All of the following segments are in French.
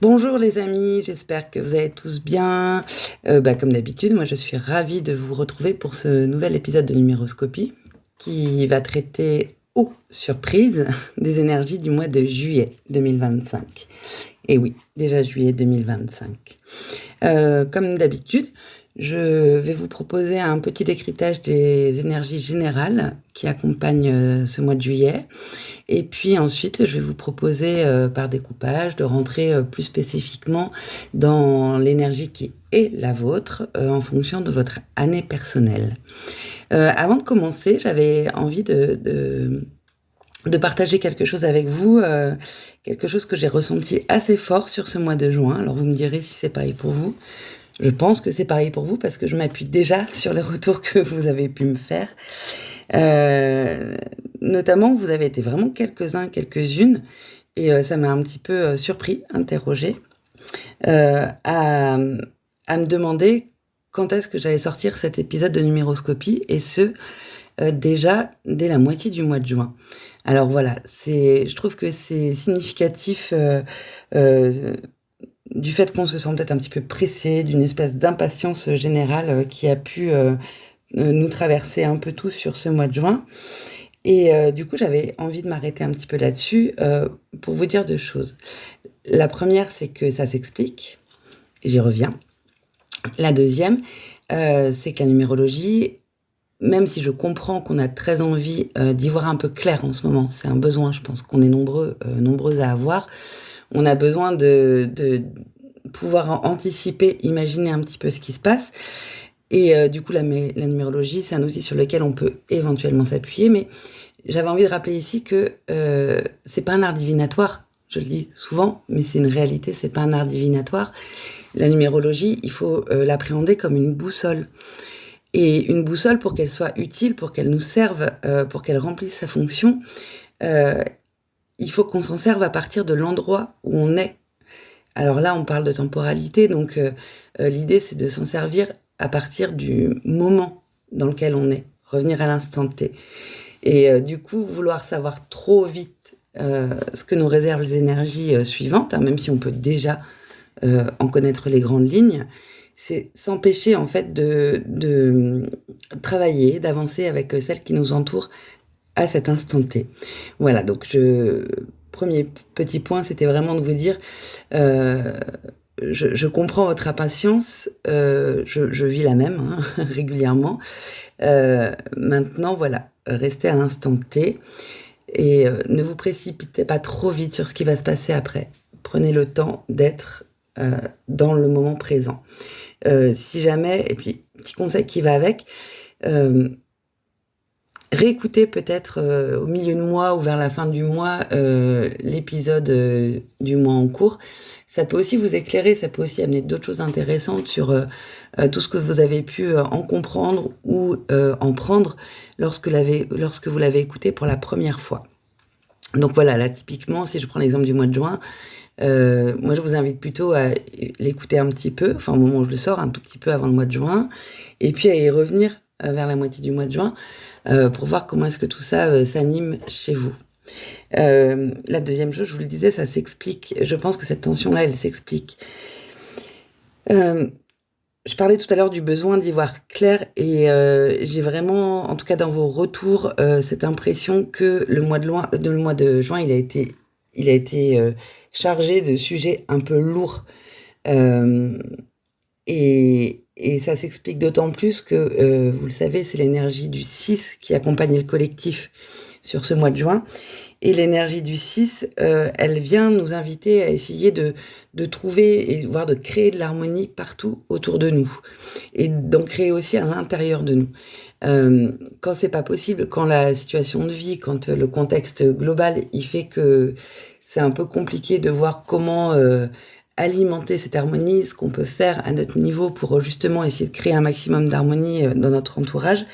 Bonjour les amis, j'espère que vous allez tous bien. Comme d'habitude, moi je suis ravie de vous retrouver pour ce nouvel épisode de Numéroscopie qui va traiter, surprise, des énergies du mois de juillet 2025. Et oui, déjà juillet 2025. Comme d'habitude, je vais vous proposer un petit décryptage des énergies générales qui accompagnent ce mois de juillet. Et puis ensuite, je vais vous proposer par découpage de rentrer plus spécifiquement dans l'énergie qui est la vôtre en fonction de votre année personnelle. Avant de commencer, j'avais envie de partager quelque chose avec vous, quelque chose que j'ai ressenti assez fort sur ce mois de juin. Alors vous me direz si c'est pareil pour vous. Je pense que c'est pareil pour vous parce que je m'appuie déjà sur les retours que vous avez pu me faire. Notamment, vous avez été vraiment quelques-uns, quelques-unes, et ça m'a un petit peu surpris, interrogé, à me demander quand est-ce que j'allais sortir cet épisode de Numéroscopie, et ce, déjà dès la moitié du mois de juin. Alors voilà, je trouve que c'est significatif du fait qu'on se sent peut-être un petit peu pressé, d'une espèce d'impatience générale qui a pu nous traverser un peu tous sur ce mois de juin. Et du coup, j'avais envie de m'arrêter un petit peu là-dessus pour vous dire deux choses. La première, c'est que ça s'explique, j'y reviens. La deuxième, c'est que la numérologie, même si je comprends qu'on a très envie d'y voir un peu clair en ce moment, c'est un besoin, je pense qu'on est nombreuses à avoir, on a besoin de pouvoir anticiper, imaginer un petit peu ce qui se passe. Et du coup, la numérologie, c'est un outil sur lequel on peut éventuellement s'appuyer, mais j'avais envie de rappeler ici que c'est pas un art divinatoire, je le dis souvent, mais c'est une réalité, c'est pas un art divinatoire. La numérologie, il faut l'appréhender comme une boussole. Et une boussole, pour qu'elle soit utile, pour qu'elle nous serve, pour qu'elle remplisse sa fonction, il faut qu'on s'en serve à partir de l'endroit où on est. Alors là, on parle de temporalité, donc l'idée, c'est de s'en servir à partir du moment dans lequel on est, revenir à l'instant T. Et du coup, vouloir savoir trop vite ce que nous réservent les énergies suivantes, même si on peut déjà en connaître les grandes lignes, c'est s'empêcher en fait de travailler, d'avancer avec celles qui nous entourent à cet instant T. Voilà, donc premier petit point, c'était vraiment de vous dire, je comprends votre impatience, je vis la même régulièrement. Maintenant, voilà, restez à l'instant T et ne vous précipitez pas trop vite sur ce qui va se passer après. Prenez le temps d'être dans le moment présent. Si jamais, et puis petit conseil qui va avec, réécoutez peut-être au milieu de mois ou vers la fin du mois l'épisode du mois en cours. Ça peut aussi vous éclairer, ça peut aussi amener d'autres choses intéressantes sur tout ce que vous avez pu en comprendre ou en prendre lorsque vous l'avez écouté pour la première fois. Donc voilà, là typiquement, si je prends l'exemple du mois de juin, moi je vous invite plutôt à l'écouter un petit peu, enfin au moment où je le sors, un tout petit peu avant le mois de juin, et puis à y revenir vers la moitié du mois de juin pour voir comment est-ce que tout ça s'anime chez vous. La deuxième chose, je vous le disais, ça s'explique. Je pense que cette tension-là, elle s'explique. Je parlais tout à l'heure du besoin d'y voir clair et j'ai vraiment, en tout cas dans vos retours, cette impression que le mois de juin, il a été chargé de sujets un peu lourds. Et ça s'explique d'autant plus que, vous le savez, c'est l'énergie du 6 qui accompagne le collectif sur ce mois de juin. Et l'énergie du 6, elle vient nous inviter à essayer de trouver et voire de créer de l'harmonie partout autour de nous. Et d'en créer aussi à l'intérieur de nous. Quand c'est pas possible, quand la situation de vie, quand le contexte global, il fait que c'est un peu compliqué de voir comment alimenter cette harmonie, ce qu'on peut faire à notre niveau pour justement essayer de créer un maximum d'harmonie dans notre entourage.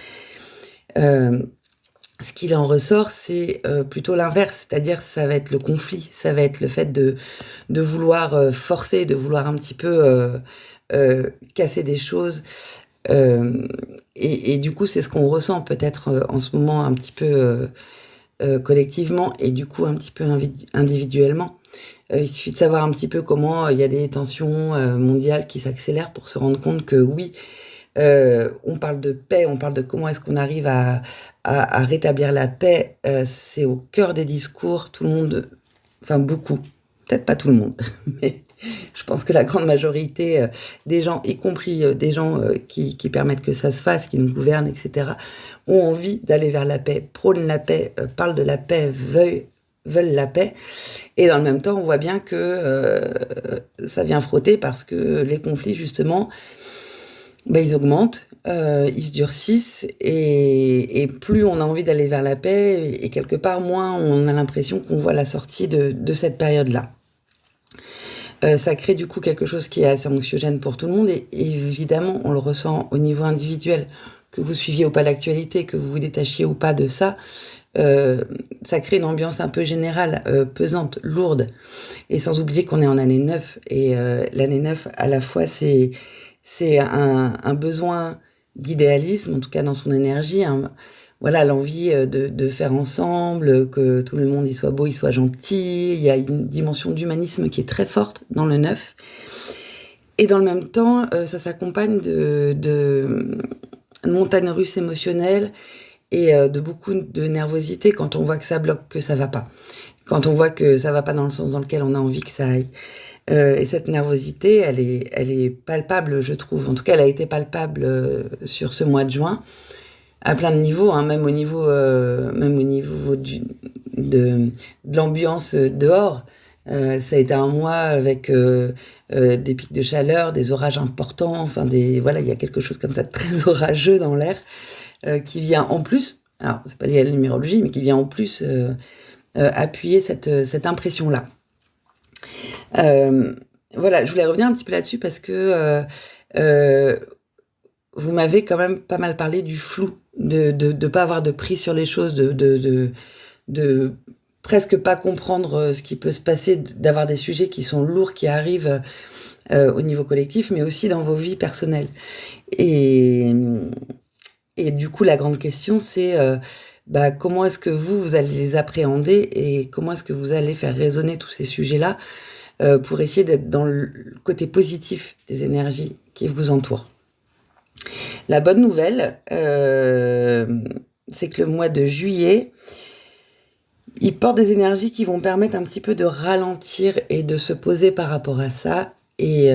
Ce qu'il en ressort, c'est plutôt l'inverse, c'est-à-dire ça va être le conflit, ça va être le fait de vouloir forcer, de vouloir un petit peu casser des choses. Et du coup, c'est ce qu'on ressent peut-être en ce moment un petit peu collectivement et du coup un petit peu individuellement. Il suffit de savoir un petit peu comment il y a des tensions mondiales qui s'accélèrent pour se rendre compte que oui, on parle de paix, on parle de comment est-ce qu'on arrive à rétablir la paix. C'est au cœur des discours, tout le monde, enfin beaucoup, peut-être pas tout le monde, mais je pense que la grande majorité des gens, y compris des gens qui permettent que ça se fasse, qui nous gouvernent, etc., ont envie d'aller vers la paix, prônent la paix, parlent de la paix, veulent la paix. Et dans le même temps, on voit bien que ça vient frotter parce que les conflits, justement, ils augmentent, ils se durcissent, et plus on a envie d'aller vers la paix, et quelque part, moins on a l'impression qu'on voit la sortie de cette période-là. Ça crée du coup quelque chose qui est assez anxiogène pour tout le monde, et évidemment, on le ressent au niveau individuel. Que vous suiviez ou pas l'actualité, que vous vous détachiez ou pas de ça, ça crée une ambiance un peu générale, pesante, lourde, et sans oublier qu'on est en année 9, et l'année 9, à la fois, c'est un besoin d'idéalisme, en tout cas dans son énergie, voilà, l'envie de faire ensemble, que tout le monde y soit beau, y soit gentil. Il y a une dimension d'humanisme qui est très forte dans le 9. Et dans le même temps, ça s'accompagne de montagnes russes émotionnelles, et de beaucoup de nervosité quand on voit que ça bloque, que ça va pas. Quand on voit que ça va pas dans le sens dans lequel on a envie que ça aille. Et cette nervosité, elle est palpable, je trouve. En tout cas, elle a été palpable sur ce mois de juin, à plein de niveaux, hein, même au niveau de l'ambiance dehors. Ça a été un mois avec des pics de chaleur, des orages importants, enfin voilà, il y a quelque chose comme ça de très orageux dans l'air, qui vient en plus, alors c'est pas lié à la numérologie, mais qui vient en plus appuyer cette impression-là. Voilà, je voulais revenir un petit peu là-dessus parce que vous m'avez quand même pas mal parlé du flou, de pas avoir de prise sur les choses, de presque pas comprendre ce qui peut se passer, d'avoir des sujets qui sont lourds, qui arrivent au niveau collectif, mais aussi dans vos vies personnelles. Et du coup, la grande question, c'est comment est-ce que vous allez les appréhender, et comment est-ce que vous allez faire résonner tous ces sujets-là pour essayer d'être dans le côté positif des énergies qui vous entourent. La bonne nouvelle, c'est que le mois de juillet, il porte des énergies qui vont permettre un petit peu de ralentir et de se poser par rapport à ça. Et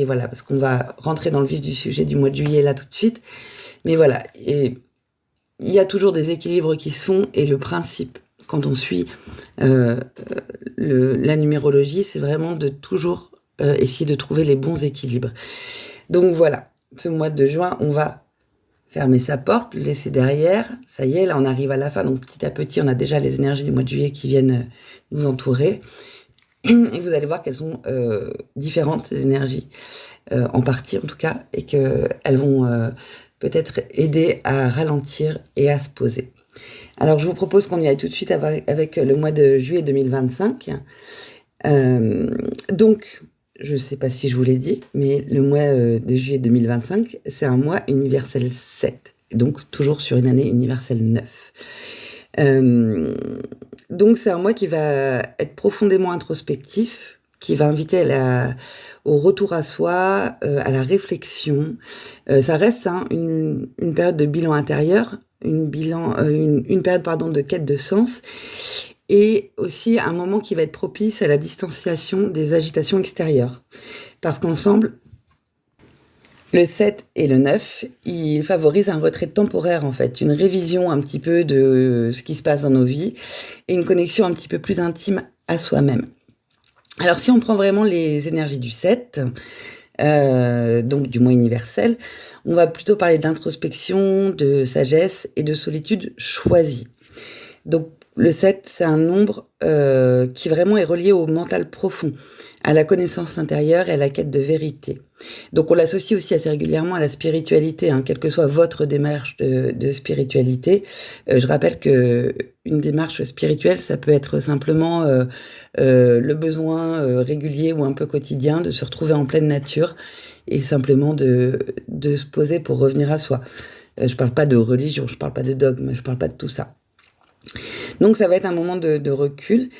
voilà, parce qu'on va rentrer dans le vif du sujet du mois de juillet là tout de suite. Mais voilà, il y a toujours des équilibres qui sont, et le principe, quand on suit la numérologie, c'est vraiment de toujours essayer de trouver les bons équilibres. Donc voilà, ce mois de juin, on va fermer sa porte, le laisser derrière. Ça y est, là on arrive à la fin, donc petit à petit, on a déjà les énergies du mois de juillet qui viennent nous entourer. Et vous allez voir qu'elles sont différentes, ces énergies, en partie en tout cas, et qu'elles vont peut-être aider à ralentir et à se poser. Alors, je vous propose qu'on y aille tout de suite avec le mois de juillet 2025. Donc, je ne sais pas si je vous l'ai dit, mais le mois de juillet 2025, c'est un mois universel 7, donc toujours sur une année universelle 9. Donc, c'est un mois qui va être profondément introspectif, qui va inviter au retour à soi, à la réflexion. Ça reste une période de bilan intérieur, une période de quête de sens, et aussi un moment qui va être propice à la distanciation des agitations extérieures. Parce qu'ensemble, le 7 et le 9, ils favorisent un retrait temporaire en fait, une révision un petit peu de ce qui se passe dans nos vies, et une connexion un petit peu plus intime à soi-même. Alors si on prend vraiment les énergies du 7, donc du mois universel, on va plutôt parler d'introspection, de sagesse et de solitude choisie. Donc le 7, c'est un nombre qui vraiment est relié au mental profond, à la connaissance intérieure et à la quête de vérité. Donc on l'associe aussi assez régulièrement à la spiritualité, quelle que soit votre démarche de spiritualité. Je rappelle que une démarche spirituelle, ça peut être simplement le besoin régulier ou un peu quotidien de se retrouver en pleine nature, et simplement de se poser pour revenir à soi. Je parle pas de religion, je parle pas de dogme, je parle pas de tout ça. Donc ça va être un moment de recul.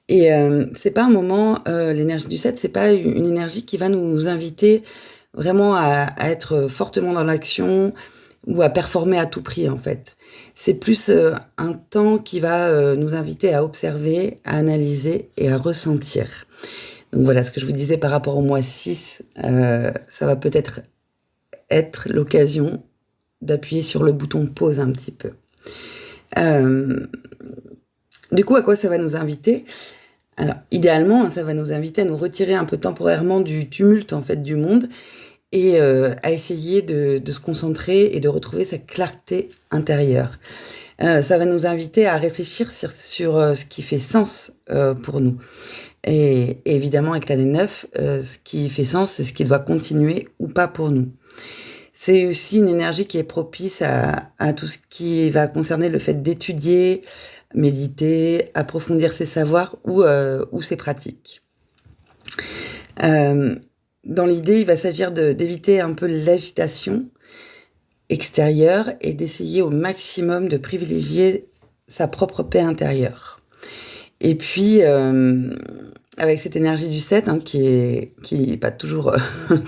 Et c'est pas un moment, l'énergie du 7, c'est pas une énergie qui va nous inviter vraiment à être fortement dans l'action ou à performer à tout prix, en fait. C'est plus un temps qui va nous inviter à observer, à analyser et à ressentir. Donc voilà ce que je vous disais par rapport au mois 6, ça va peut-être être l'occasion d'appuyer sur le bouton pause un petit peu. Du coup, à quoi ça va nous inviter ? Alors, idéalement, ça va nous inviter à nous retirer un peu temporairement du tumulte, en fait, du monde et à essayer de se concentrer et de retrouver sa clarté intérieure. Ça va nous inviter à réfléchir sur ce qui fait sens pour nous. Et évidemment, avec l'année 9, ce qui fait sens, c'est ce qui doit continuer ou pas pour nous. C'est aussi une énergie qui est propice à tout ce qui va concerner le fait d'étudier, méditer, approfondir ses savoirs ou ses pratiques. Dans l'idée, il va s'agir d'éviter un peu l'agitation extérieure et d'essayer au maximum de privilégier sa propre paix intérieure. Et puis, avec cette énergie du 7, qui est pas toujours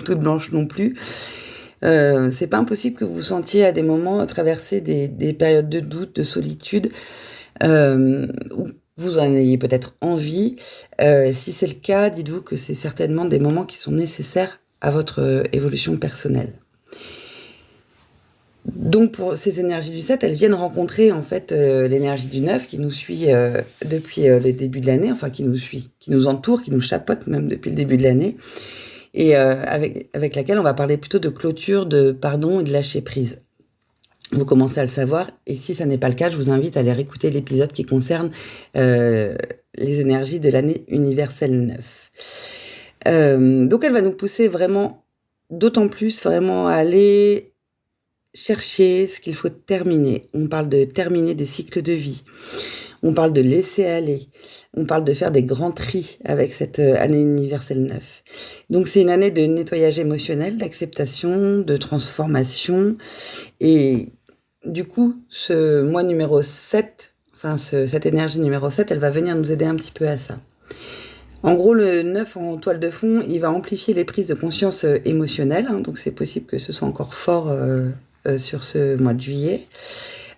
toute blanche non plus, c'est pas impossible que vous vous sentiez à des moments traverser des périodes de doute, de solitude, où vous en ayez peut-être envie. Si c'est le cas, dites-vous que c'est certainement des moments qui sont nécessaires à votre évolution personnelle. Donc pour ces énergies du 7, elles viennent rencontrer en fait l'énergie du 9 qui nous suit depuis le début de l'année, enfin qui nous suit, qui nous entoure, qui nous chapeaute même depuis le début de l'année, et avec laquelle on va parler plutôt de clôture, de pardon et de lâcher prise. Vous commencez à le savoir, et si ça n'est pas le cas, je vous invite à aller réécouter l'épisode qui concerne les énergies de l'année universelle 9. Donc elle va nous pousser vraiment, d'autant plus vraiment à aller chercher ce qu'il faut terminer. On parle de terminer des cycles de vie. On parle de laisser aller. On parle de faire des grands tris avec cette année universelle 9. Donc c'est une année de nettoyage émotionnel, d'acceptation, de transformation. Et du coup, ce mois numéro 7, cette énergie numéro 7, elle va venir nous aider un petit peu à ça. En gros, le 9 en toile de fond, il va amplifier les prises de conscience émotionnelles. Donc c'est possible que ce soit encore fort sur ce mois de juillet.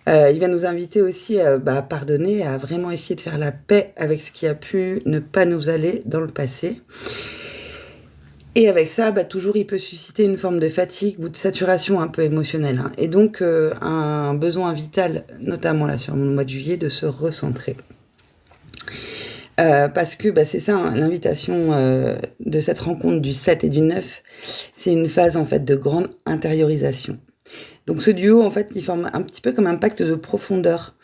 Il va nous inviter aussi à pardonner, à vraiment essayer de faire la paix avec ce qui a pu ne pas nous aller dans le passé. Et avec ça, toujours il peut susciter une forme de fatigue ou de saturation un peu émotionnelle. Et donc un besoin vital, notamment là sur le mois de juillet, de se recentrer. Parce que c'est ça, l'invitation de cette rencontre du 7 et du 9, c'est une phase en fait de grande intériorisation. Donc ce duo, en fait, il forme un petit peu comme un pacte de profondeur.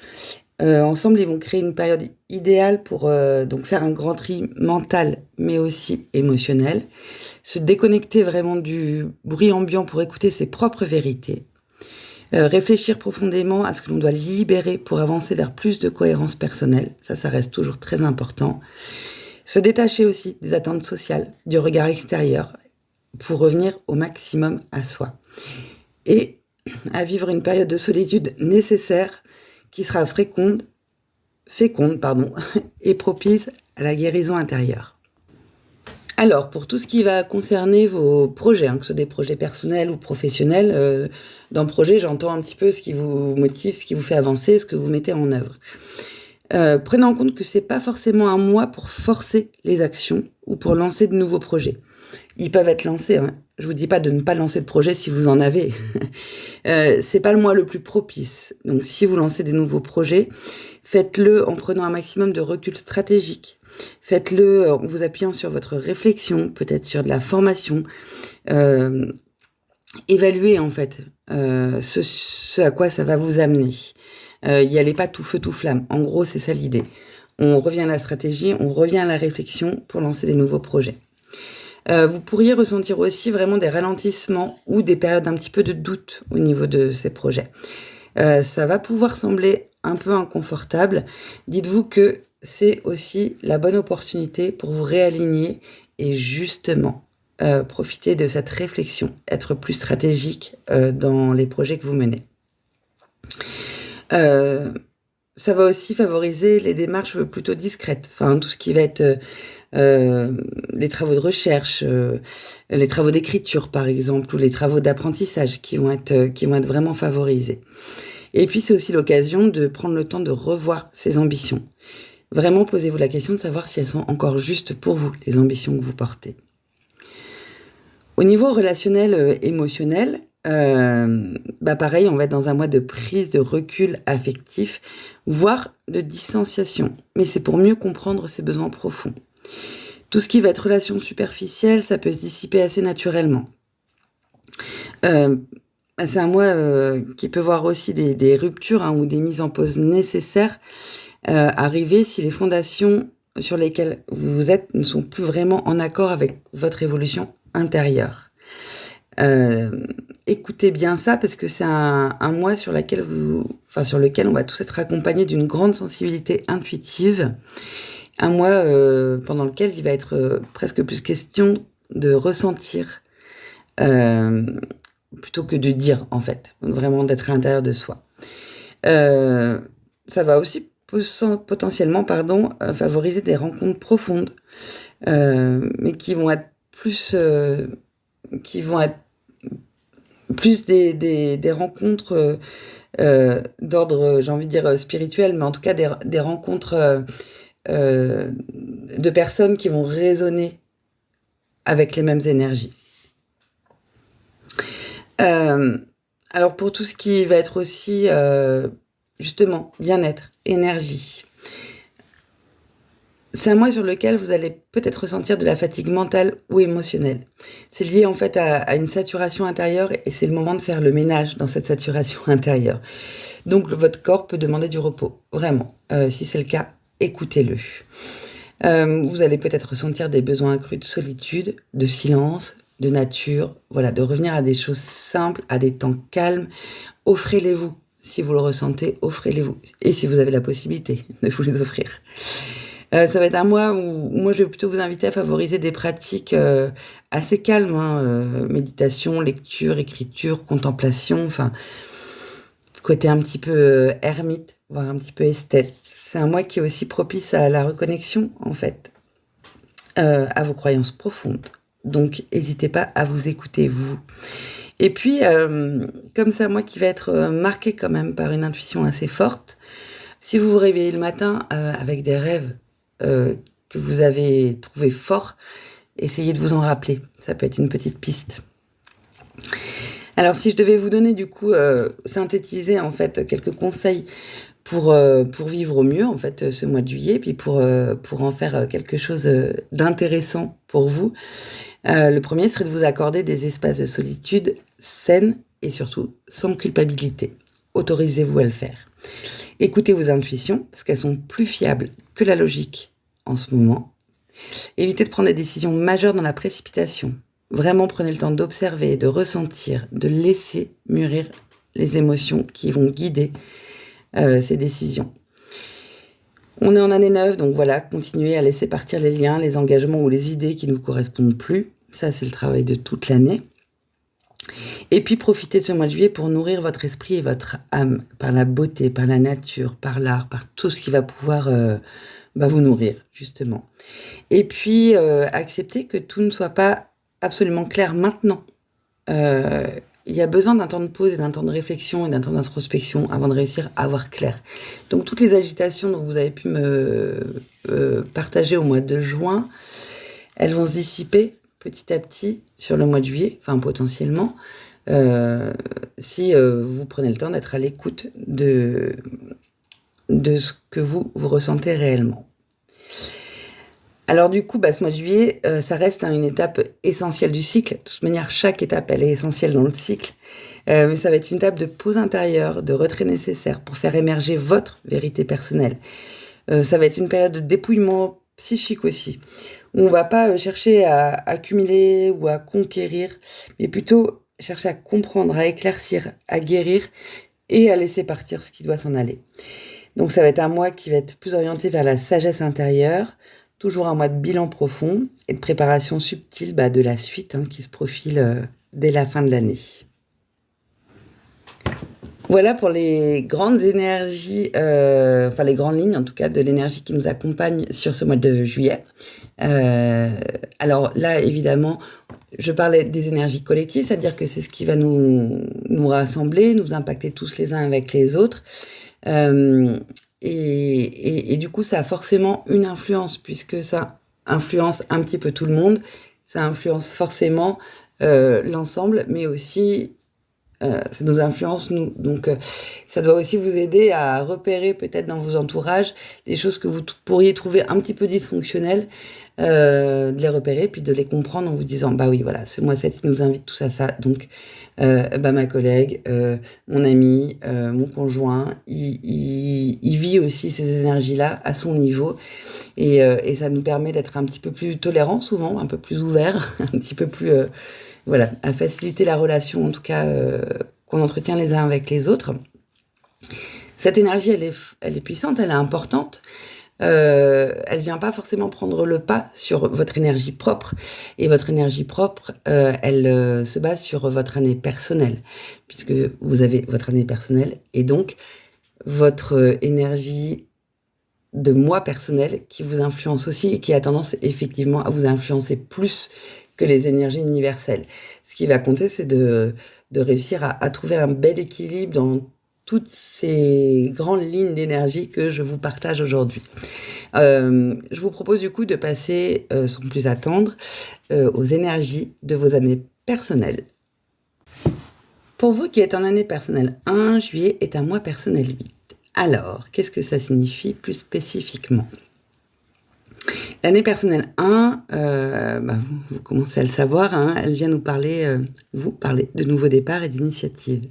Ensemble, ils vont créer une période idéale pour donc faire un grand tri mental, mais aussi émotionnel. Se déconnecter vraiment du bruit ambiant pour écouter ses propres vérités. Réfléchir profondément à ce que l'on doit libérer pour avancer vers plus de cohérence personnelle. Ça reste toujours très important. Se détacher aussi des attentes sociales, du regard extérieur, pour revenir au maximum à soi. Et à vivre une période de solitude nécessaire qui sera féconde, et propice à la guérison intérieure. Alors, pour tout ce qui va concerner vos projets, que ce soit des projets personnels ou professionnels, dans le projet, j'entends un petit peu ce qui vous motive, ce qui vous fait avancer, ce que vous mettez en œuvre. Prenez en compte que c'est pas forcément un mois pour forcer les actions ou pour lancer de nouveaux projets. Ils peuvent être lancés. Je vous dis pas de ne pas lancer de projet si vous en avez. C'est pas le mois le plus propice. Donc, si vous lancez des nouveaux projets, faites-le en prenant un maximum de recul stratégique. Faites-le en vous appuyant sur votre réflexion, peut-être sur de la formation. Évaluez en fait ce à quoi ça va vous amener. Y allez pas tout feu tout flamme. En gros, c'est ça l'idée. On revient à la stratégie, on revient à la réflexion pour lancer des nouveaux projets. Vous pourriez ressentir aussi vraiment des ralentissements ou des périodes un petit peu de doute au niveau de ces projets. Ça va pouvoir sembler un peu inconfortable. Dites-vous que c'est aussi la bonne opportunité pour vous réaligner et justement profiter de cette réflexion, être plus stratégique dans les projets que vous menez. ça va aussi favoriser les démarches plutôt discrètes, enfin tout ce qui va être les travaux de recherche, les travaux d'écriture par exemple, ou les travaux d'apprentissage qui vont être vraiment favorisés. Et puis c'est aussi l'occasion de prendre le temps de revoir ses ambitions. Vraiment posez-vous la question de savoir si elles sont encore justes pour vous, les ambitions que vous portez. Au niveau relationnel, émotionnel, pareil, on va être dans un mois de prise de recul affectif, voire de distanciation. Mais c'est pour mieux comprendre ses besoins profonds. Tout ce qui va être relation superficielle, ça peut se dissiper assez naturellement. C'est un mois qui peut voir aussi des ruptures ou des mises en pause nécessaires arriver si les fondations sur lesquelles vous êtes ne sont plus vraiment en accord avec votre évolution intérieure. Écoutez bien ça parce que c'est un mois sur lequel on va tous être accompagnés d'une grande sensibilité intuitive. Un mois pendant lequel il va être presque plus question de ressentir plutôt que de dire, en fait. Vraiment d'être à l'intérieur de soi. Ça va aussi potentiellement favoriser des rencontres profondes, mais qui vont être plus des rencontres d'ordre, j'ai envie de dire, spirituel, mais en tout cas des rencontres de personnes qui vont résonner avec les mêmes énergies. Alors pour tout ce qui va être aussi justement bien-être, énergie, c'est un mois sur lequel vous allez peut-être ressentir de la fatigue mentale ou émotionnelle. C'est lié en fait à une saturation intérieure et c'est le moment de faire le ménage dans cette saturation intérieure. Donc votre corps peut demander du repos, vraiment. Si c'est le cas, écoutez-le. Vous allez peut-être ressentir des besoins accrus de solitude, de silence, de nature, voilà, de revenir à des choses simples, à des temps calmes. Offrez-les-vous. Si vous le ressentez, offrez-les-vous. Et si vous avez la possibilité de vous les offrir. Ça va être un mois où moi je vais plutôt vous inviter à favoriser des pratiques assez calmes, méditation, lecture, écriture, contemplation, enfin côté un petit peu ermite, voire un petit peu esthète. C'est un mois qui est aussi propice à la reconnexion en fait, à vos croyances profondes. Donc n'hésitez pas à vous écouter vous. Et puis comme c'est un mois qui va être marqué quand même par une intuition assez forte, si vous vous réveillez le matin avec des rêves que vous avez trouvé fort, essayez de vous en rappeler. Ça peut être une petite piste. Alors, si je devais vous donner, du coup, synthétiser, en fait, quelques conseils pour vivre au mieux, en fait, ce mois de juillet, puis pour en faire quelque chose d'intéressant pour vous, le premier serait de vous accorder des espaces de solitude saines et surtout sans culpabilité. Autorisez-vous à le faire. Écoutez vos intuitions, parce qu'elles sont plus fiables que la logique en ce moment. Évitez de prendre des décisions majeures dans la précipitation. Vraiment, prenez le temps d'observer, de ressentir, de laisser mûrir les émotions qui vont guider ces décisions. On est en année 9, donc voilà, continuez à laisser partir les liens, les engagements ou les idées qui ne vous correspondent plus. Ça, c'est le travail de toute l'année. Et puis, profitez de ce mois de juillet pour nourrir votre esprit et votre âme par la beauté, par la nature, par l'art, par tout ce qui va pouvoir vous nourrir, justement. Et puis, acceptez que tout ne soit pas absolument clair maintenant. Il y a besoin d'un temps de pause et d'un temps de réflexion et d'un temps d'introspection avant de réussir à voir clair. Donc, toutes les agitations dont vous avez pu me partager au mois de juin, elles vont se dissiper petit à petit sur le mois de juillet, enfin potentiellement, si vous prenez le temps d'être à l'écoute de ce que vous ressentez réellement. Alors du coup, ce mois de juillet, ça reste une étape essentielle du cycle. De toute manière, chaque étape, elle est essentielle dans le cycle. Mais ça va être une étape de pause intérieure, de retrait nécessaire pour faire émerger votre vérité personnelle. Ça va être une période de dépouillement psychique aussi, où on va pas chercher à accumuler ou à conquérir, mais plutôt chercher à comprendre, à éclaircir, à guérir et à laisser partir ce qui doit s'en aller. Donc ça va être un mois qui va être plus orienté vers la sagesse intérieure, toujours un mois de bilan profond et de préparation subtile de la suite qui se profile dès la fin de l'année. Voilà pour les grandes énergies, enfin les grandes lignes en tout cas de l'énergie qui nous accompagne sur ce mois de juillet. Alors là, évidemment, je parlais des énergies collectives, c'est-à-dire que c'est ce qui va nous rassembler, nous impacter tous les uns avec les autres. Et du coup, ça a forcément une influence, puisque ça influence un petit peu tout le monde. Ça influence forcément l'ensemble, mais aussi ça nous influence nous. Donc ça doit aussi vous aider à repérer peut-être dans vos entourages les choses que vous pourriez trouver un petit peu dysfonctionnelles, de les repérer puis de les comprendre en vous disant bah oui voilà ce mois-ci il nous invite tous à ça, donc ma collègue, mon ami, mon conjoint, il vit aussi ces énergies-là à son niveau et ça nous permet d'être un petit peu plus tolérants souvent, un peu plus ouverts, un petit peu plus voilà, à faciliter la relation, en tout cas, qu'on entretient les uns avec les autres. Cette énergie, elle est puissante, elle est importante. Elle vient pas forcément prendre le pas sur votre énergie propre. Et votre énergie propre, elle se base sur votre année personnelle, puisque vous avez votre année personnelle et donc votre énergie de moi personnel qui vous influence aussi et qui a tendance effectivement à vous influencer plus que les énergies universelles. Ce qui va compter, c'est de réussir à trouver un bel équilibre dans toutes ces grandes lignes d'énergie que je vous partage aujourd'hui. Je vous propose du coup de passer, sans plus attendre, aux énergies de vos années personnelles. Pour vous qui êtes en année personnelle 1, juillet est un mois personnel 8. Alors, qu'est-ce que ça signifie plus spécifiquement ? L'année personnelle 1, vous commencez à le savoir, hein, elle vient vous parler de nouveaux départs et d'initiatives.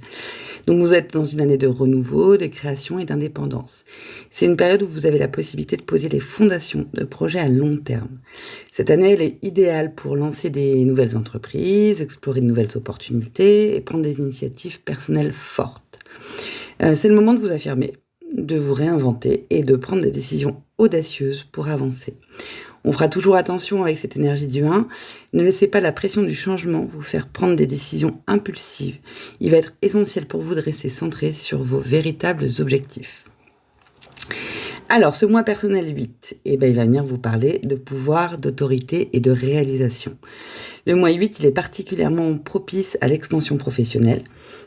Donc vous êtes dans une année de renouveau, de création et d'indépendance. C'est une période où vous avez la possibilité de poser les fondations de projets à long terme. Cette année, elle est idéale pour lancer des nouvelles entreprises, explorer de nouvelles opportunités et prendre des initiatives personnelles fortes. C'est le moment de vous affirmer, de vous réinventer et de prendre des décisions audacieuses pour avancer. On fera toujours attention avec cette énergie du 1. Ne laissez pas la pression du changement vous faire prendre des décisions impulsives. Il va être essentiel pour vous de rester centré sur vos véritables objectifs. Alors, ce mois personnel 8, il va venir vous parler de pouvoir, d'autorité et de réalisation. Le mois 8, il est particulièrement propice à l'expansion professionnelle,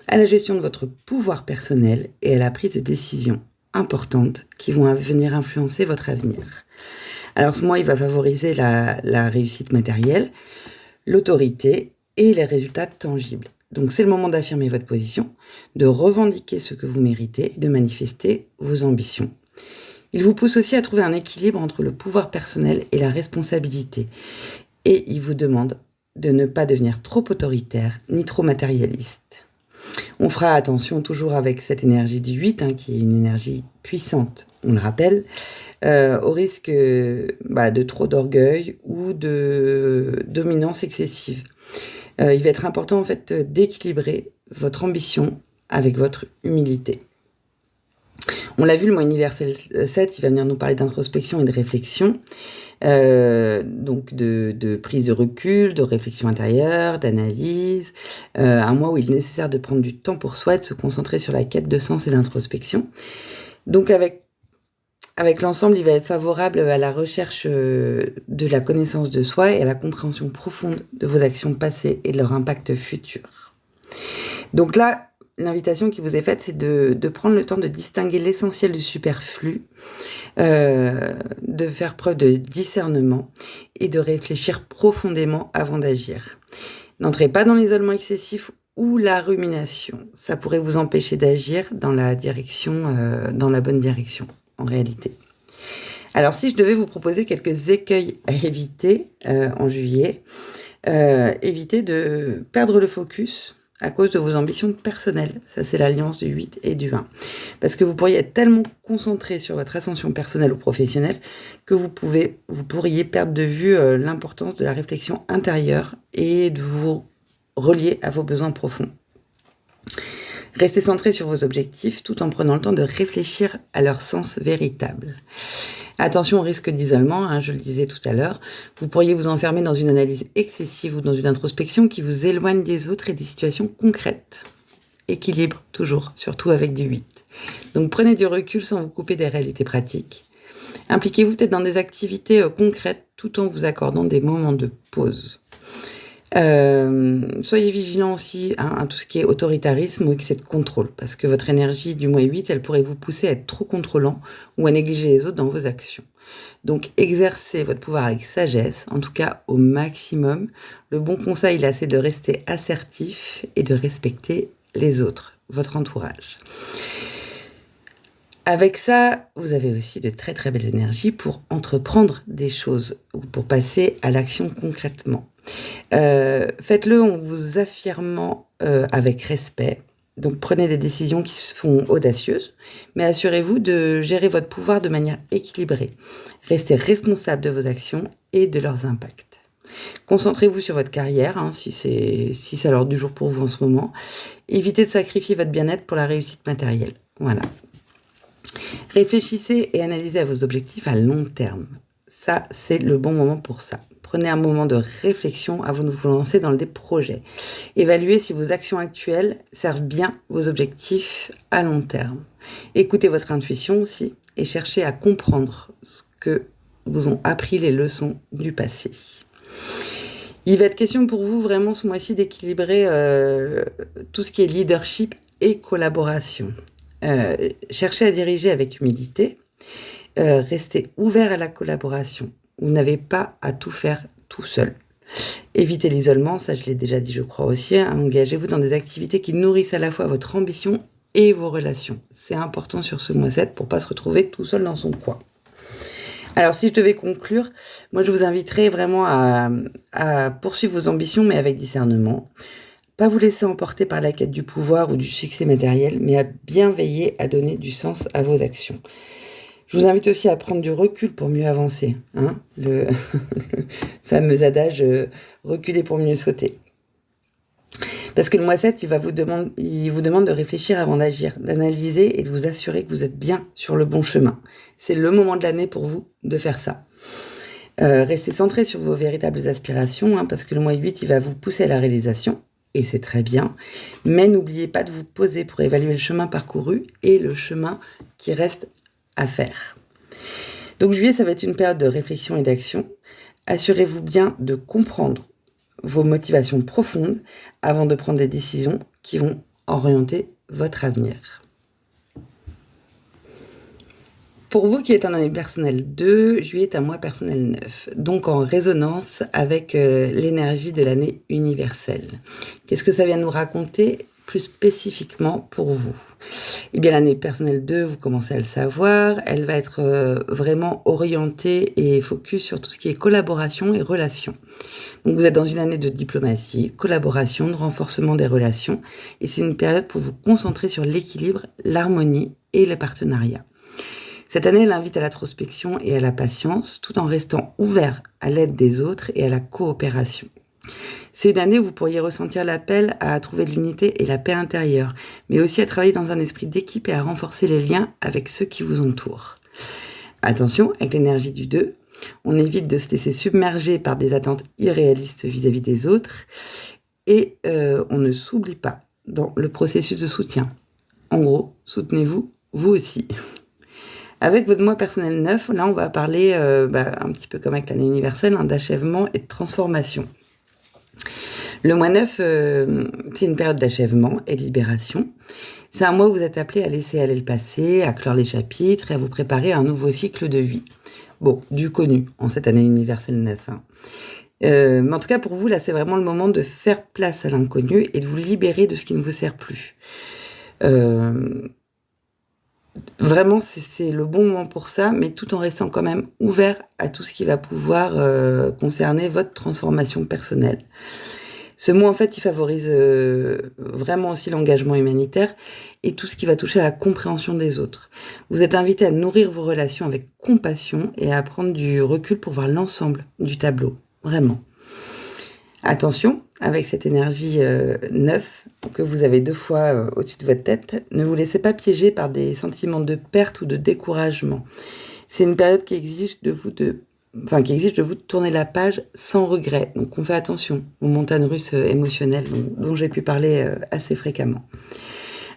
à la gestion de votre pouvoir personnel et à la prise de décisions importantes qui vont venir influencer votre avenir. Alors ce mois, il va favoriser la réussite matérielle, l'autorité et les résultats tangibles. Donc c'est le moment d'affirmer votre position, de revendiquer ce que vous méritez, de manifester vos ambitions. Il vous pousse aussi à trouver un équilibre entre le pouvoir personnel et la responsabilité. Et il vous demande de ne pas devenir trop autoritaire ni trop matérialiste. On fera attention toujours avec cette énergie du 8, qui est une énergie puissante, on le rappelle, au risque de trop d'orgueil ou de dominance excessive. Il va être important en fait d'équilibrer votre ambition avec votre humilité. On l'a vu, le mois universel 7, il va venir nous parler d'introspection et de réflexion, donc de prise de recul, de réflexion intérieure, d'analyse, un mois où il est nécessaire de prendre du temps pour soi et de se concentrer sur la quête de sens et d'introspection. Donc avec l'ensemble, il va être favorable à la recherche de la connaissance de soi et à la compréhension profonde de vos actions passées et de leur impact futur. Donc là, l'invitation qui vous est faite, c'est de prendre le temps de distinguer l'essentiel du superflu, de faire preuve de discernement et de réfléchir profondément avant d'agir. N'entrez pas dans l'isolement excessif ou la rumination. Ça pourrait vous empêcher d'agir dans la bonne direction, en réalité. Alors, si je devais vous proposer quelques écueils à éviter en juillet, évitez de perdre le focus à cause de vos ambitions personnelles. Ça, c'est l'alliance du 8 et du 1. Parce que vous pourriez être tellement concentré sur votre ascension personnelle ou professionnelle que vous pourriez perdre de vue l'importance de la réflexion intérieure et de vous relier à vos besoins profonds. Restez centré sur vos objectifs tout en prenant le temps de réfléchir à leur sens véritable. Attention au risque d'isolement, je le disais tout à l'heure. Vous pourriez vous enfermer dans une analyse excessive ou dans une introspection qui vous éloigne des autres et des situations concrètes. équilibre toujours, surtout avec du 8. Donc prenez du recul sans vous couper des réalités pratiques. Impliquez-vous peut-être dans des activités concrètes tout en vous accordant des moments de pause. Soyez vigilants aussi à tout ce qui est autoritarisme ou excès de contrôle, parce que votre énergie du mois 8, elle pourrait vous pousser à être trop contrôlant ou à négliger les autres dans vos actions. Donc exercez votre pouvoir avec sagesse, en tout cas au maximum. Le bon conseil, là, c'est de rester assertif et de respecter les autres, votre entourage. Avec ça, vous avez aussi de très très belles énergies pour entreprendre des choses ou pour passer à l'action concrètement. Faites-le en vous affirmant avec respect. Donc prenez des décisions qui sont audacieuses, mais assurez-vous de gérer votre pouvoir de manière équilibrée. Restez responsable de vos actions et de leurs impacts. Concentrez-vous sur votre carrière, si c'est l'heure du jour pour vous en ce moment. Évitez de sacrifier votre bien-être pour la réussite matérielle. Voilà. Réfléchissez et analysez à vos objectifs à long terme. Ça, c'est le bon moment pour ça. Prenez un moment de réflexion avant de vous lancer dans des projets. Évaluez si vos actions actuelles servent bien vos objectifs à long terme. Écoutez votre intuition aussi et cherchez à comprendre ce que vous ont appris les leçons du passé. Il va être question pour vous vraiment ce mois-ci d'équilibrer tout ce qui est leadership et collaboration. Cherchez à diriger avec humilité. Restez ouvert à la collaboration. Vous n'avez pas à tout faire tout seul. Évitez l'isolement, ça je l'ai déjà dit je crois aussi. Engagez-vous dans des activités qui nourrissent à la fois votre ambition et vos relations. C'est important sur ce mois 7 pour ne pas se retrouver tout seul dans son coin. Alors si je devais conclure, moi je vous inviterais vraiment à poursuivre vos ambitions mais avec discernement. Pas vous laisser emporter par la quête du pouvoir ou du succès matériel, mais à bien veiller à donner du sens à vos actions. Je vous invite aussi à prendre du recul pour mieux avancer. Le fameux adage reculer pour mieux sauter. Parce que le mois 7, il vous demande de réfléchir avant d'agir, d'analyser et de vous assurer que vous êtes bien sur le bon chemin. C'est le moment de l'année pour vous de faire ça. Restez centré sur vos véritables aspirations, parce que le mois 8, il va vous pousser à la réalisation. Et c'est très bien, mais n'oubliez pas de vous poser pour évaluer le chemin parcouru et le chemin qui reste à faire. Donc juillet, ça va être une période de réflexion et d'action. Assurez-vous bien de comprendre vos motivations profondes avant de prendre des décisions qui vont orienter votre avenir. Pour vous qui êtes en année personnelle 2, juillet est un mois personnel 9, donc en résonance avec l'énergie de l'année universelle. Qu'est-ce que ça vient nous raconter plus spécifiquement pour vous ? Eh bien, l'année personnelle 2, vous commencez à le savoir, elle va être vraiment orientée et focus sur tout ce qui est collaboration et relations. Donc vous êtes dans une année de diplomatie, collaboration, de renforcement des relations, et c'est une période pour vous concentrer sur l'équilibre, l'harmonie et les partenariats. Cette année, elle invite à l'introspection et à la patience, tout en restant ouvert à l'aide des autres et à la coopération. C'est une année où vous pourriez ressentir l'appel à trouver de l'unité et la paix intérieure, mais aussi à travailler dans un esprit d'équipe et à renforcer les liens avec ceux qui vous entourent. Attention, avec l'énergie du 2, on évite de se laisser submerger par des attentes irréalistes vis-à-vis des autres et on ne s'oublie pas dans le processus de soutien. En gros, soutenez-vous, vous aussi. Avec votre mois personnel 9, là on va parler, un petit peu comme avec l'année universelle, d'achèvement et de transformation. Le mois 9, c'est une période d'achèvement et de libération. C'est un mois où vous êtes appelé à laisser aller le passé, à clore les chapitres et à vous préparer à un nouveau cycle de vie. Bon, du connu en cette année universelle 9. Mais en tout cas, pour vous, là, c'est vraiment le moment de faire place à l'inconnu et de vous libérer de ce qui ne vous sert plus. Vraiment, c'est le bon moment pour ça, mais tout en restant quand même ouvert à tout ce qui va pouvoir concerner votre transformation personnelle. Ce mois, en fait, il favorise vraiment aussi l'engagement humanitaire et tout ce qui va toucher à la compréhension des autres. Vous êtes invité à nourrir vos relations avec compassion et à prendre du recul pour voir l'ensemble du tableau, vraiment. Attention, avec cette énergie 9 que vous avez 2 fois au-dessus de votre tête, ne vous laissez pas piéger par des sentiments de perte ou de découragement. C'est une période qui exige de vous de qui exige de vous de tourner la page sans regret. Donc on fait attention aux montagnes russes émotionnelles dont j'ai pu parler assez fréquemment.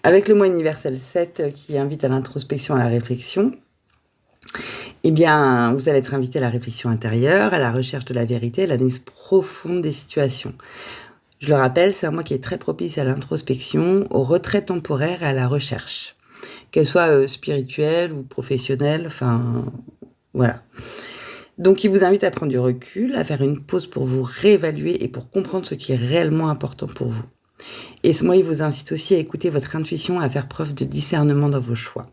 Avec le mois universel 7 qui invite à l'introspection, à la réflexion, eh bien, vous allez être invité à la réflexion intérieure, à la recherche de la vérité, à l'analyse profonde des situations. Je le rappelle, c'est un mois qui est très propice à l'introspection, au retrait temporaire et à la recherche, qu'elle soit spirituelle ou professionnelle, voilà. Donc, il vous invite à prendre du recul, à faire une pause pour vous réévaluer et pour comprendre ce qui est réellement important pour vous. Et ce mois, il vous incite aussi à écouter votre intuition, à faire preuve de discernement dans vos choix.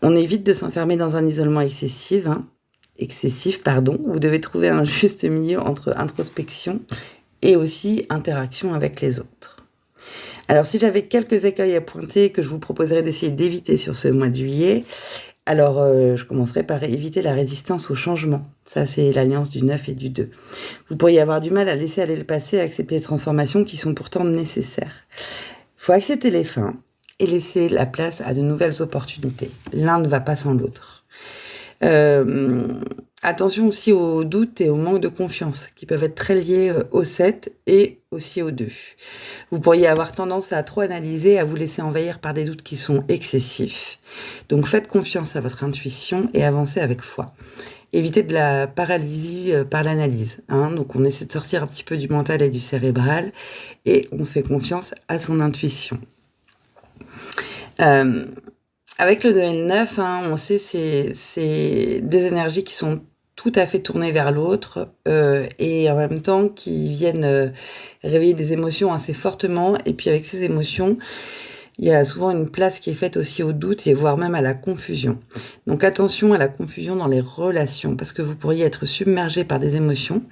On évite de s'enfermer dans un isolement excessif. Vous devez trouver un juste milieu entre introspection et aussi interaction avec les autres. Alors, si j'avais quelques écueils à pointer que je vous proposerais d'essayer d'éviter sur ce mois de juillet, alors je commencerai par éviter la résistance au changement. Ça, c'est l'alliance du 9 et du 2. Vous pourriez avoir du mal à laisser aller le passé, à accepter les transformations qui sont pourtant nécessaires. Il faut accepter les fins et laisser la place à de nouvelles opportunités. L'un ne va pas sans l'autre. Attention aussi aux doutes et au manque de confiance qui peuvent être très liés au 7 et aussi au 2. Vous pourriez avoir tendance à trop analyser, à vous laisser envahir par des doutes qui sont excessifs. Donc faites confiance à votre intuition et avancez avec foi. Évitez de la paralysie par l'analyse. Donc on essaie de sortir un petit peu du mental et du cérébral et on fait confiance à son intuition. Avec le 2 et le 9, on sait c'est deux énergies qui sont tout à fait tournées vers l'autre et en même temps qui viennent réveiller des émotions assez fortement. Et puis avec ces émotions, il y a souvent une place qui est faite aussi au doute et voire même à la confusion. Donc attention à la confusion dans les relations parce que vous pourriez être submergé par des émotions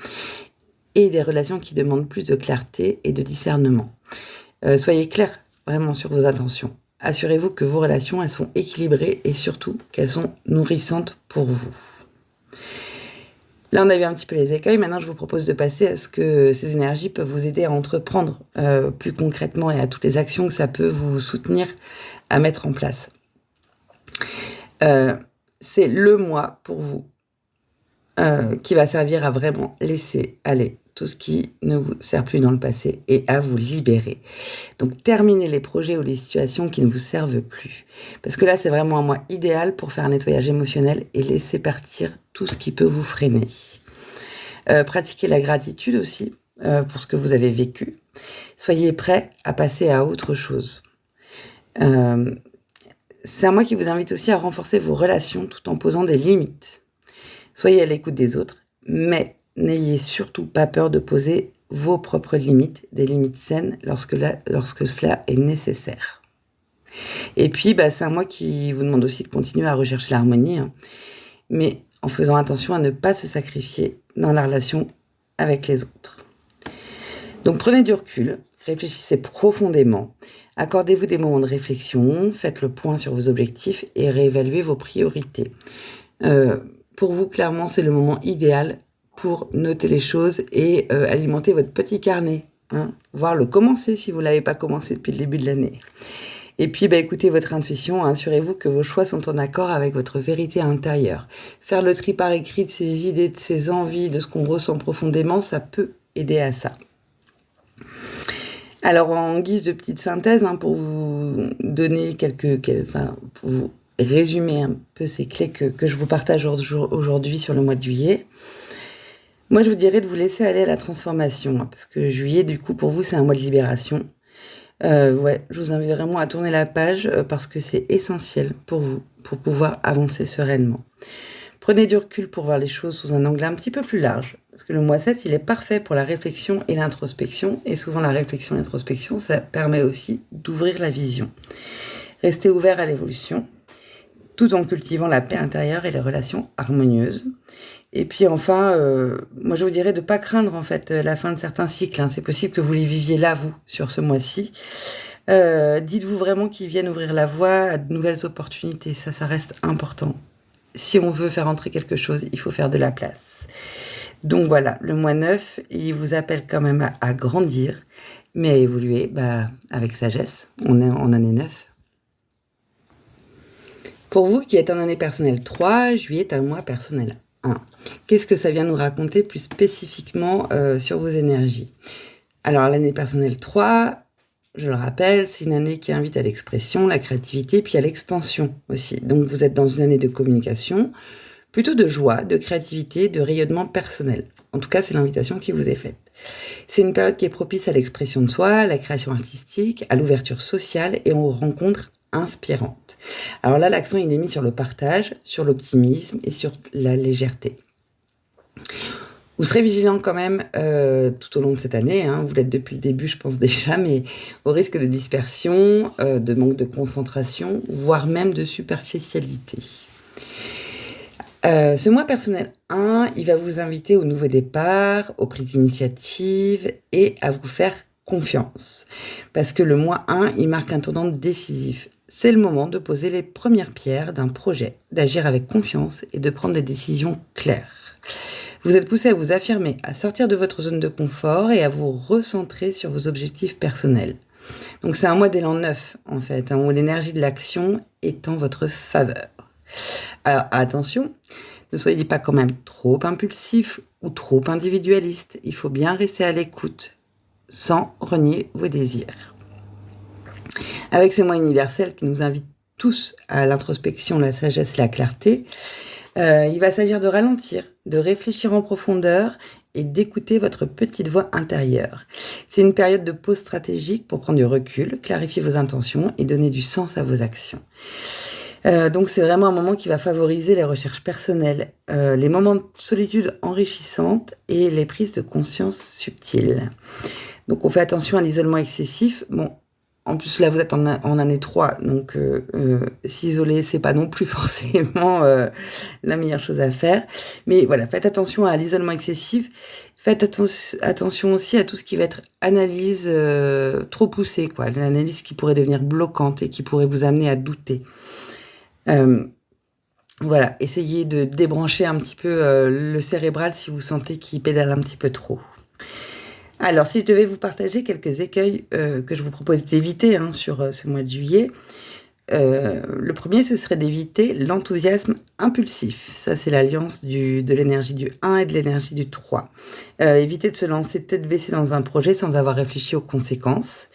et des relations qui demandent plus de clarté et de discernement. Soyez clair vraiment sur vos intentions. Assurez-vous que vos relations, elles sont équilibrées et surtout qu'elles sont nourrissantes pour vous. Là, on a vu un petit peu les écueils. Maintenant, je vous propose de passer à ce que ces énergies peuvent vous aider à entreprendre plus concrètement et à toutes les actions que ça peut vous soutenir à mettre en place. C'est le mois pour vous qui va servir à vraiment laisser aller tout ce qui ne vous sert plus dans le passé et à vous libérer. Donc, terminez les projets ou les situations qui ne vous servent plus. Parce que là, c'est vraiment un mois idéal pour faire un nettoyage émotionnel et laisser partir tout ce qui peut vous freiner. Pratiquez la gratitude aussi pour ce que vous avez vécu. Soyez prêts à passer à autre chose. C'est un mois qui vous invite aussi à renforcer vos relations tout en posant des limites. Soyez à l'écoute des autres, mais n'ayez surtout pas peur de poser vos propres limites, des limites saines lorsque cela est nécessaire. Et puis, c'est un mois qui vous demande aussi de continuer à rechercher l'harmonie, mais en faisant attention à ne pas se sacrifier dans la relation avec les autres. Donc prenez du recul, réfléchissez profondément, accordez-vous des moments de réflexion, faites le point sur vos objectifs et réévaluez vos priorités. Pour vous, clairement, c'est le moment idéal pour noter les choses et alimenter votre petit carnet, voire le commencer si vous ne l'avez pas commencé depuis le début de l'année. Et puis, écoutez votre intuition, assurez-vous que vos choix sont en accord avec votre vérité intérieure. Faire le tri par écrit de ses idées, de ses envies, de ce qu'on ressent profondément, ça peut aider à ça. Alors, en guise de petite synthèse, pour vous donner pour vous résumer un peu ces clés que je vous partage aujourd'hui sur le mois de juillet, moi, je vous dirais de vous laisser aller à la transformation, parce que juillet, du coup, pour vous, c'est un mois de libération. Je vous invite vraiment à tourner la page parce que c'est essentiel pour vous, pour pouvoir avancer sereinement. Prenez du recul pour voir les choses sous un angle un petit peu plus large, parce que le mois 7, il est parfait pour la réflexion et l'introspection, et souvent la réflexion et l'introspection, ça permet aussi d'ouvrir la vision. Restez ouvert à l'évolution, tout en cultivant la paix intérieure et les relations harmonieuses. Et puis enfin, moi je vous dirais de ne pas craindre en fait la fin de certains cycles. C'est possible que vous les viviez là, vous, sur ce mois-ci. Dites-vous vraiment qu'ils viennent ouvrir la voie à de nouvelles opportunités. Ça reste important. Si on veut faire entrer quelque chose, il faut faire de la place. Donc voilà, le mois 9, il vous appelle quand même à grandir, mais à évoluer avec sagesse. On est en année 9. Pour vous qui êtes en année personnelle 3, juillet est un mois personnel 1. Qu'est-ce que ça vient nous raconter plus spécifiquement sur vos énergies? Alors, l'année personnelle 3, je le rappelle, c'est une année qui invite à l'expression, la créativité, puis à l'expansion aussi. Donc, vous êtes dans une année de communication, plutôt de joie, de créativité, de rayonnement personnel. En tout cas, c'est l'invitation qui vous est faite. C'est une période qui est propice à l'expression de soi, à la création artistique, à l'ouverture sociale et aux rencontres inspirantes. Alors là, l'accent il est mis sur le partage, sur l'optimisme et sur la légèreté. Vous serez vigilant quand même tout au long de cette année, hein, vous l'êtes depuis le début je pense déjà, mais au risque de dispersion, de manque de concentration, voire même de superficialité. Ce mois personnel 1, il va vous inviter au nouveau départ, aux prises d'initiative et à vous faire confiance. Parce que le mois 1, il marque un tournant décisif. C'est le moment de poser les premières pierres d'un projet, d'agir avec confiance et de prendre des décisions claires. Vous êtes poussé à vous affirmer, à sortir de votre zone de confort et à vous recentrer sur vos objectifs personnels. Donc c'est un mois d'élan neuf en fait, où l'énergie de l'action est en votre faveur. Alors attention, ne soyez pas quand même trop impulsif ou trop individualiste. Il faut bien rester à l'écoute, sans renier vos désirs. Avec ce mois universel qui nous invite tous à l'introspection, la sagesse et la clarté, il va s'agir de ralentir, de réfléchir en profondeur et d'écouter votre petite voix intérieure. C'est une période de pause stratégique pour prendre du recul, clarifier vos intentions et donner du sens à vos actions. Donc c'est vraiment un moment qui va favoriser les recherches personnelles, les moments de solitude enrichissantes et les prises de conscience subtiles. Donc on fait attention à l'isolement excessif. Bon, en plus là vous êtes en année 3, donc s'isoler c'est pas non plus forcément la meilleure chose à faire. Mais voilà, faites attention à l'isolement excessif. Faites attention aussi à tout ce qui va être analyse trop poussée, quoi. L'analyse qui pourrait devenir bloquante et qui pourrait vous amener à douter. Voilà, essayez de débrancher un petit peu le cérébral si vous sentez qu'il pédale un petit peu trop. Alors, si je devais vous partager quelques écueils que je vous propose d'éviter sur ce mois de juillet, le premier, ce serait d'éviter l'enthousiasme impulsif. Ça, c'est l'alliance de l'énergie du 1 et de l'énergie du 3. Évitez de se lancer tête baissée dans un projet sans avoir réfléchi aux conséquences.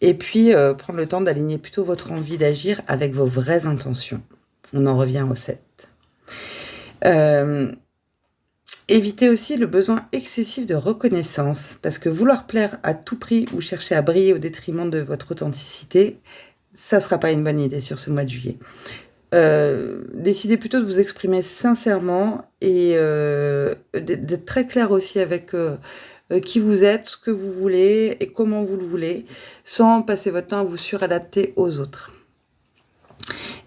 Et puis, prendre le temps d'aligner plutôt votre envie d'agir avec vos vraies intentions. On en revient au 7. Évitez aussi le besoin excessif de reconnaissance, parce que vouloir plaire à tout prix ou chercher à briller au détriment de votre authenticité, ça ne sera pas une bonne idée sur ce mois de juillet. Décidez plutôt de vous exprimer sincèrement et d'être très clair aussi avec qui vous êtes, ce que vous voulez et comment vous le voulez, sans passer votre temps à vous suradapter aux autres.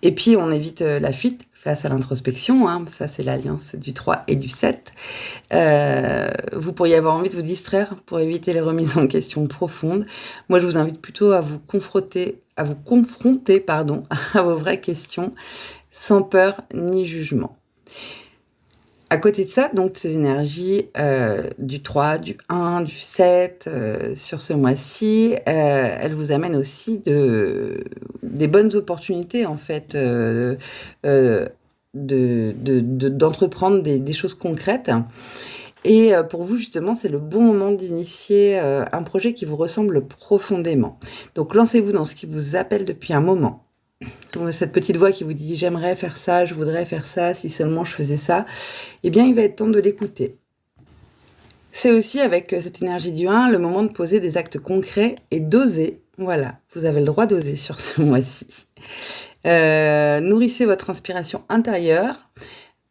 Et puis, on évite la fuite face à l'introspection, ça c'est l'alliance du 3 et du 7. Vous pourriez avoir envie de vous distraire pour éviter les remises en question profondes. Moi, je vous invite plutôt à vous confronter à vos vraies questions, sans peur ni jugement. À côté de ça, donc ces énergies du 3, du 1, du 7, sur ce mois-ci, elles vous amènent aussi des bonnes opportunités en fait d'entreprendre des choses concrètes. Et pour vous justement, c'est le bon moment d'initier un projet qui vous ressemble profondément. Donc lancez-vous dans ce qui vous appelle depuis un moment. Cette petite voix qui vous dit « j'aimerais faire ça, je voudrais faire ça, si seulement je faisais ça », eh bien, il va être temps de l'écouter. C'est aussi, avec cette énergie du 1, le moment de poser des actes concrets et d'oser. Voilà, vous avez le droit d'oser sur ce mois-ci. Nourrissez votre inspiration intérieure.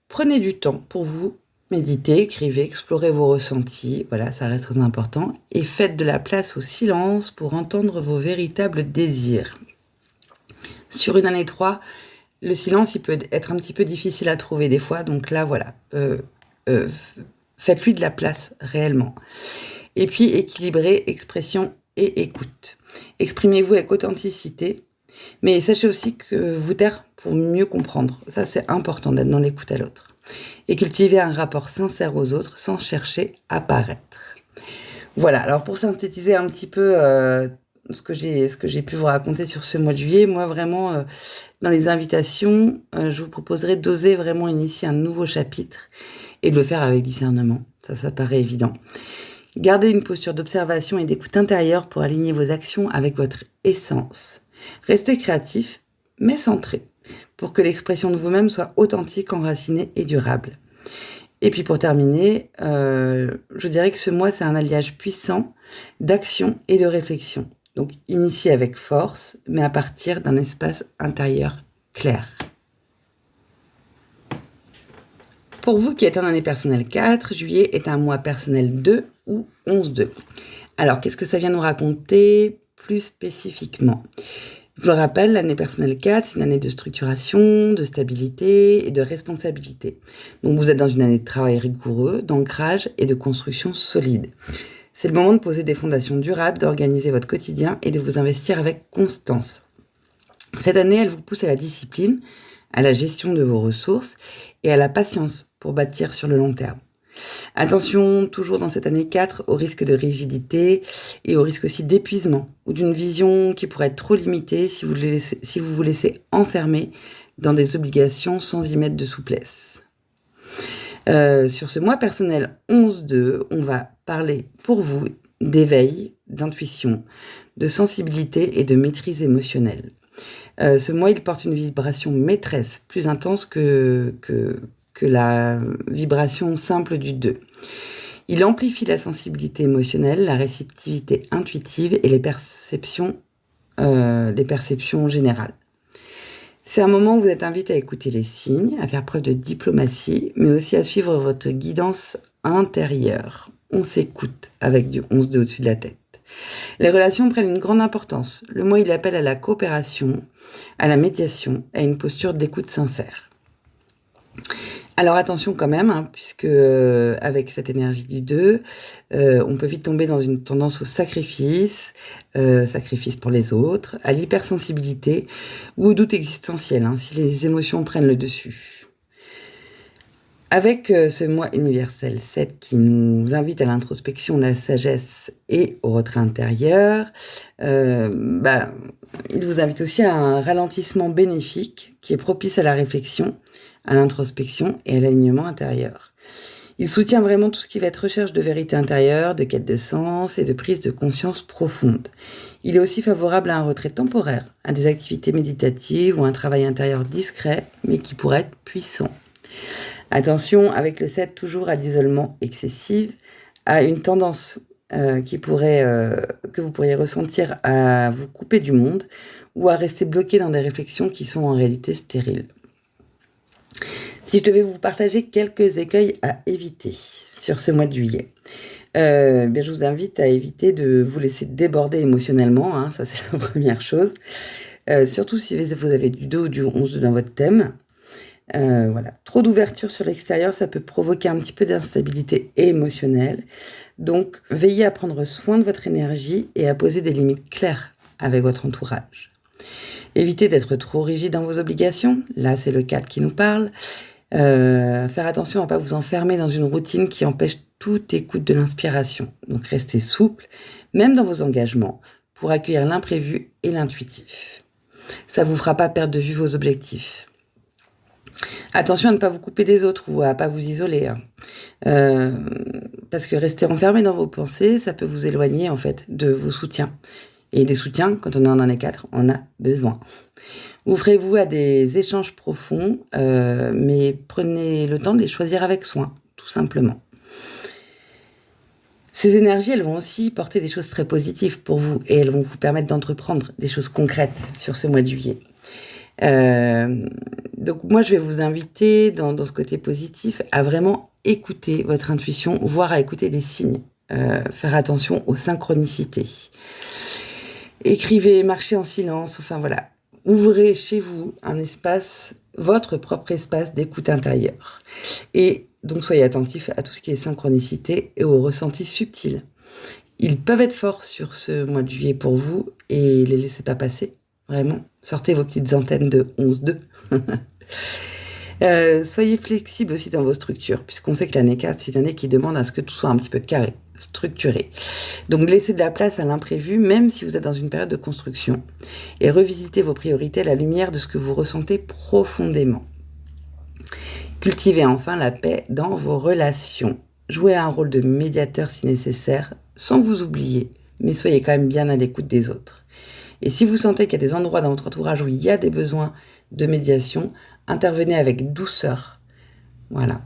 Prenez du temps pour vous. Méditez, écrivez, explorez vos ressentis. Voilà, ça reste très important. Et faites de la place au silence pour entendre vos véritables désirs. Sur une année 3, le silence, il peut être un petit peu difficile à trouver des fois. Donc là, voilà, faites-lui de la place réellement. Et puis, équilibrez expression et écoute. Exprimez-vous avec authenticité, mais sachez aussi que vous taire pour mieux comprendre. Ça, c'est important d'être dans l'écoute à l'autre. Et cultivez un rapport sincère aux autres sans chercher à paraître. Voilà, alors pour synthétiser un petit peu ce que j'ai pu vous raconter sur ce mois de juillet, moi vraiment, dans les invitations, je vous proposerai d'oser vraiment initier un nouveau chapitre et de le faire avec discernement. Ça paraît évident. Gardez une posture d'observation et d'écoute intérieure pour aligner vos actions avec votre essence. Restez créatif, mais centré, pour que l'expression de vous-même soit authentique, enracinée et durable. Et puis pour terminer, je dirais que ce mois, c'est un alliage puissant d'action et de réflexion. Donc initié avec force, mais à partir d'un espace intérieur clair. Pour vous qui êtes en année personnelle 4, juillet est un mois personnel 2 ou 11-2. Alors, qu'est-ce que ça vient nous raconter plus spécifiquement ? Je vous le rappelle, l'année personnelle 4, c'est une année de structuration, de stabilité et de responsabilité. Donc vous êtes dans une année de travail rigoureux, d'ancrage et de construction solide. C'est le moment de poser des fondations durables, d'organiser votre quotidien et de vous investir avec constance. Cette année, elle vous pousse à la discipline, à la gestion de vos ressources et à la patience pour bâtir sur le long terme. Attention, toujours dans cette année 4, au risque de rigidité et au risque aussi d'épuisement ou d'une vision qui pourrait être trop limitée si vous vous laissez enfermer dans des obligations sans y mettre de souplesse. Sur ce mois personnel 11-2, on va parler pour vous d'éveil, d'intuition, de sensibilité et de maîtrise émotionnelle. Ce mois, il porte une vibration maîtresse, plus intense que la vibration simple du 2. Il amplifie la sensibilité émotionnelle, la réceptivité intuitive et les perceptions générales. C'est un moment où vous êtes invité à écouter les signes, à faire preuve de diplomatie, mais aussi à suivre votre guidance intérieure. On s'écoute avec du 11-2 au-dessus de la tête. Les relations prennent une grande importance. Le mois, il appelle à la coopération, à la médiation, à une posture d'écoute sincère. Alors attention quand même, puisque avec cette énergie du 2, on peut vite tomber dans une tendance au sacrifice pour les autres, à l'hypersensibilité ou au doute existentiel, si les émotions prennent le dessus. Avec ce mois universel 7 qui nous invite à l'introspection, la sagesse et au retrait intérieur, il vous invite aussi à un ralentissement bénéfique qui est propice à la réflexion, à l'introspection et à l'alignement intérieur. Il soutient vraiment tout ce qui va être recherche de vérité intérieure, de quête de sens et de prise de conscience profonde. Il est aussi favorable à un retrait temporaire, à des activités méditatives ou un travail intérieur discret, mais qui pourrait être puissant. Attention, avec le 7, toujours à l'isolement excessif, à une tendance que vous pourriez ressentir à vous couper du monde ou à rester bloqué dans des réflexions qui sont en réalité stériles. Si je devais vous partager quelques écueils à éviter sur ce mois de juillet, je vous invite à éviter de vous laisser déborder émotionnellement, ça c'est la première chose, surtout si vous avez du 2 ou du 11 dans votre thème. Trop d'ouverture sur l'extérieur, ça peut provoquer un petit peu d'instabilité émotionnelle. Donc, veillez à prendre soin de votre énergie et à poser des limites claires avec votre entourage. Évitez d'être trop rigide dans vos obligations. Là, c'est le 4 qui nous parle. Faire attention à ne pas vous enfermer dans une routine qui empêche toute écoute de l'inspiration. Donc, restez souple, même dans vos engagements, pour accueillir l'imprévu et l'intuitif. Ça ne vous fera pas perdre de vue vos objectifs. Attention à ne pas vous couper des autres ou à ne pas vous isoler. Parce que rester enfermé dans vos pensées, ça peut vous éloigner en fait de vos soutiens. Et des soutiens, quand on est en année 4, on a besoin. Ouvrez-vous à des échanges profonds, mais prenez le temps de les choisir avec soin, tout simplement. Ces énergies, elles vont aussi porter des choses très positives pour vous et elles vont vous permettre d'entreprendre des choses concrètes sur ce mois de juillet. Donc moi, je vais vous inviter dans ce côté positif à vraiment écouter votre intuition, voire à écouter des signes, faire attention aux synchronicités. Écrivez, marchez en silence, ouvrez chez vous un espace, votre propre espace d'écoute intérieure. Et donc soyez attentifs à tout ce qui est synchronicité et aux ressentis subtils. Ils peuvent être forts sur ce mois de juillet pour vous et les laissez pas passer. Vraiment, sortez vos petites antennes de 11-2. Soyez flexibles aussi dans vos structures, puisqu'on sait que l'année 4, c'est une année qui demande à ce que tout soit un petit peu carré, structuré. Donc laissez de la place à l'imprévu, même si vous êtes dans une période de construction, et revisitez vos priorités à la lumière de ce que vous ressentez profondément. Cultivez enfin la paix dans vos relations. Jouez un rôle de médiateur si nécessaire, sans vous oublier, mais soyez quand même bien à l'écoute des autres. Et si vous sentez qu'il y a des endroits dans votre entourage où il y a des besoins de médiation, intervenez avec douceur. Voilà.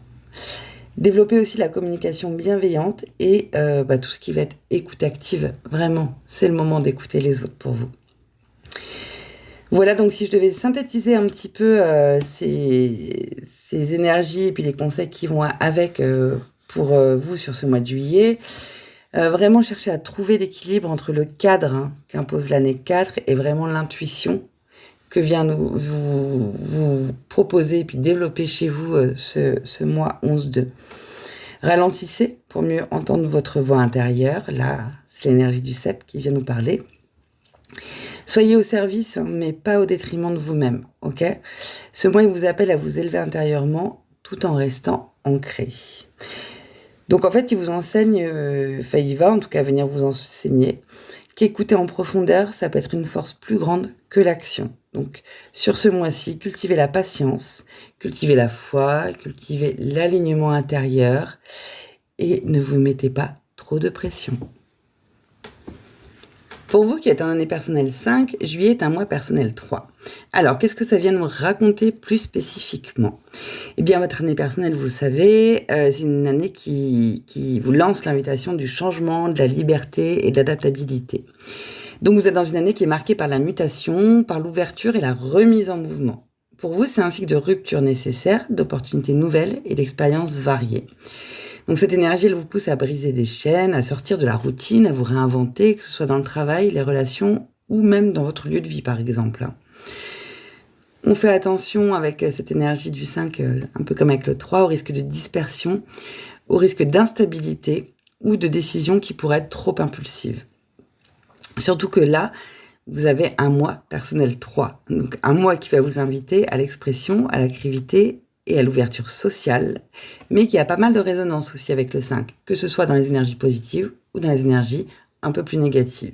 Développez aussi la communication bienveillante et tout ce qui va être écoute active. Vraiment, c'est le moment d'écouter les autres pour vous. Voilà, donc si je devais synthétiser un petit peu ces énergies et puis les conseils qui vont avec pour vous sur ce mois de juillet, vraiment chercher à trouver l'équilibre entre le cadre qu'impose l'année 4 et vraiment l'intuition que vient vous proposer et puis développer chez vous ce mois 11-2. Ralentissez pour mieux entendre votre voix intérieure. Là, c'est l'énergie du 7 qui vient nous parler. Soyez au service, mais pas au détriment de vous-même, ok ? Ce mois, il vous appelle à vous élever intérieurement tout en restant ancré. Donc en fait, il vous enseigne, il va en tout cas venir vous enseigner, qu'écouter en profondeur, ça peut être une force plus grande que l'action. Donc sur ce mois-ci, cultivez la patience, cultivez la foi, cultivez l'alignement intérieur et ne vous mettez pas trop de pression. Pour vous qui êtes en année personnelle 5, juillet est un mois personnel 3. Alors, qu'est-ce que ça vient nous raconter plus spécifiquement ? Eh bien, votre année personnelle, vous le savez, c'est une année qui vous lance l'invitation du changement, de la liberté et de l'adaptabilité. Donc, vous êtes dans une année qui est marquée par la mutation, par l'ouverture et la remise en mouvement. Pour vous, c'est un cycle de rupture nécessaire, d'opportunités nouvelles et d'expériences variées. Donc cette énergie, elle vous pousse à briser des chaînes, à sortir de la routine, à vous réinventer, que ce soit dans le travail, les relations ou même dans votre lieu de vie, par exemple. On fait attention avec cette énergie du 5, un peu comme avec le 3, au risque de dispersion, au risque d'instabilité ou de décisions qui pourraient être trop impulsives. Surtout que là, vous avez un mois personnel 3, donc un mois qui va vous inviter à l'expression, à l'activité et à l'ouverture sociale, mais qui a pas mal de résonance aussi avec le 5, que ce soit dans les énergies positives ou dans les énergies un peu plus négatives.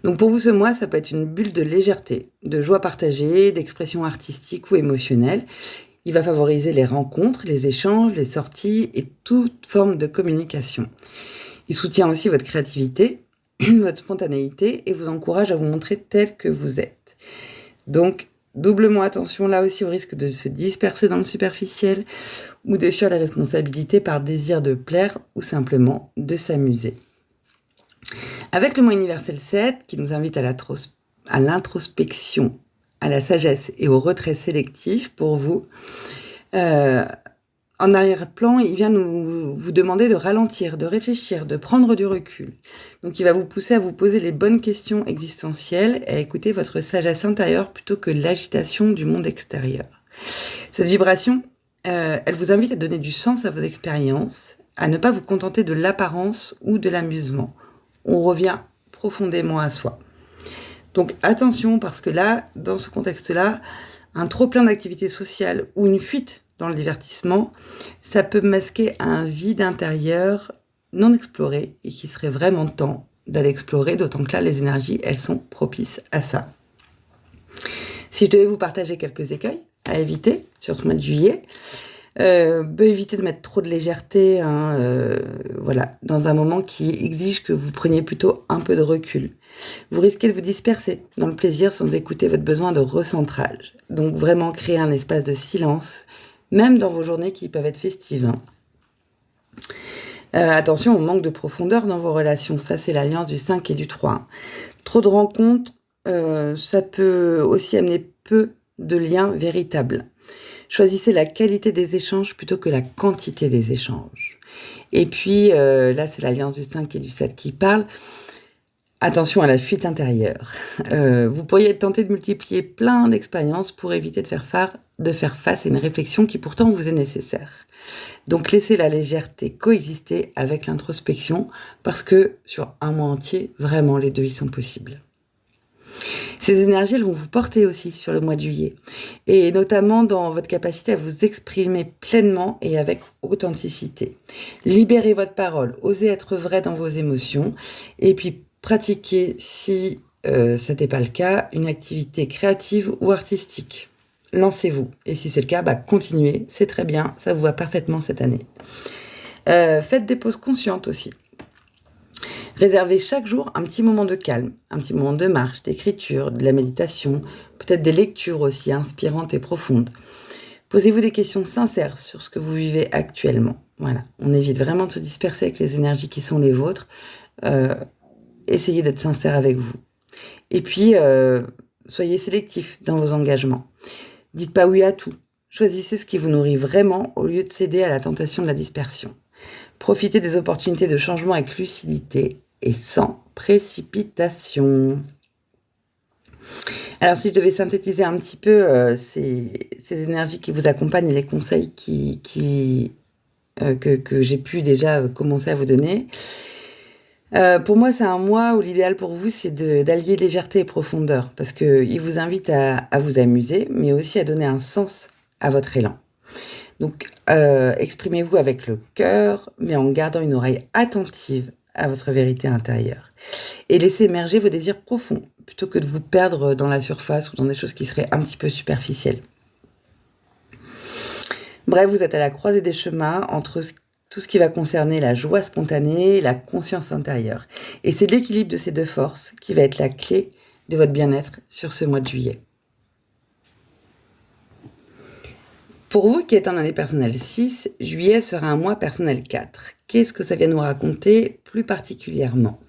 Donc pour vous ce mois, ça peut être une bulle de légèreté, de joie partagée, d'expression artistique ou émotionnelle. Il va favoriser les rencontres, les échanges, les sorties et toute forme de communication. Il soutient aussi votre créativité, votre spontanéité et vous encourage à vous montrer tel que vous êtes. Donc, doublement attention là aussi au risque de se disperser dans le superficiel ou de fuir les responsabilités par désir de plaire ou simplement de s'amuser. Avec le mois universel 7 qui nous invite à l'introspection, à la sagesse et au retrait sélectif pour vous, en arrière-plan, il vient vous demander de ralentir, de réfléchir, de prendre du recul. Donc il va vous pousser à vous poser les bonnes questions existentielles et à écouter votre sagesse intérieure plutôt que l'agitation du monde extérieur. Cette vibration, elle vous invite à donner du sens à vos expériences, à ne pas vous contenter de l'apparence ou de l'amusement. On revient profondément à soi. Donc attention parce que là, dans ce contexte-là, un trop-plein d'activités sociales ou une fuite dans le divertissement, ça peut masquer un vide intérieur non exploré et qui serait vraiment temps d'aller explorer, d'autant que là, les énergies, elles sont propices à ça. Si je devais vous partager quelques écueils à éviter sur ce mois de juillet, évitez de mettre trop de légèreté dans un moment qui exige que vous preniez plutôt un peu de recul. Vous risquez de vous disperser dans le plaisir sans écouter votre besoin de recentrage. Donc vraiment créer un espace de silence, même dans vos journées qui peuvent être festives. Attention au manque de profondeur dans vos relations. Ça, c'est l'alliance du 5 et du 3. Trop de rencontres, ça peut aussi amener peu de liens véritables. Choisissez la qualité des échanges plutôt que la quantité des échanges. Et puis, là, c'est l'alliance du 5 et du 7 qui parle. Attention à la fuite intérieure. Vous pourriez être tenté de multiplier plein d'expériences pour éviter de faire face à une réflexion qui pourtant vous est nécessaire. Donc laissez la légèreté coexister avec l'introspection parce que sur un mois entier, vraiment les deux y sont possibles. Ces énergies, elles vont vous porter aussi sur le mois de juillet et notamment dans votre capacité à vous exprimer pleinement et avec authenticité. Libérez votre parole, osez être vrai dans vos émotions et puis pratiquez, si ce n'était pas le cas, une activité créative ou artistique. lancez-vous. Et si c'est le cas, continuez, c'est très bien, ça vous va parfaitement cette année. Faites des pauses conscientes aussi. Réservez chaque jour un petit moment de calme, un petit moment de marche, d'écriture, de la méditation, peut-être des lectures aussi inspirantes et profondes. Posez-vous des questions sincères sur ce que vous vivez actuellement. Voilà, on évite vraiment de se disperser avec les énergies qui sont les vôtres. Essayez d'être sincère avec vous. Et puis, soyez sélectif dans vos engagements. Dites pas oui à tout. Choisissez ce qui vous nourrit vraiment au lieu de céder à la tentation de la dispersion. Profitez des opportunités de changement avec lucidité et sans précipitation. Alors, si je devais synthétiser un petit peu ces énergies qui vous accompagnent et les conseils que j'ai pu déjà commencer à vous donner, pour moi, c'est un mois où l'idéal pour vous, c'est d'allier légèreté et profondeur, parce qu'il vous invite à vous amuser, mais aussi à donner un sens à votre élan. Donc, exprimez-vous avec le cœur, mais en gardant une oreille attentive à votre vérité intérieure. Et laissez émerger vos désirs profonds, plutôt que de vous perdre dans la surface ou dans des choses qui seraient un petit peu superficielles. Bref, vous êtes à la croisée des chemins entre tout ce qui va concerner la joie spontanée et la conscience intérieure. Et c'est l'équilibre de ces deux forces qui va être la clé de votre bien-être sur ce mois de juillet. Pour vous qui êtes en année personnelle 6, juillet sera un mois personnel 4. Qu'est-ce que ça vient nous raconter plus particulièrement ?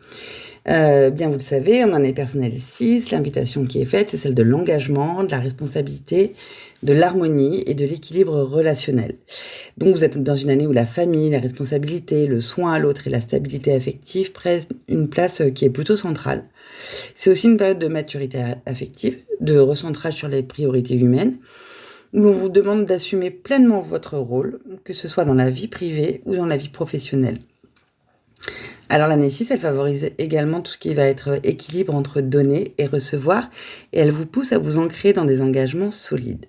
Bien vous le savez, en année personnelle 6, l'invitation qui est faite, c'est celle de l'engagement, de la responsabilité, de l'harmonie et de l'équilibre relationnel. Donc vous êtes dans une année où la famille, la responsabilité, le soin à l'autre et la stabilité affective prennent une place qui est plutôt centrale. C'est aussi une période de maturité affective, de recentrage sur les priorités humaines, où l'on vous demande d'assumer pleinement votre rôle, que ce soit dans la vie privée ou dans la vie professionnelle. Alors l'année 6, elle favorise également tout ce qui va être équilibre entre donner et recevoir, et elle vous pousse à vous ancrer dans des engagements solides.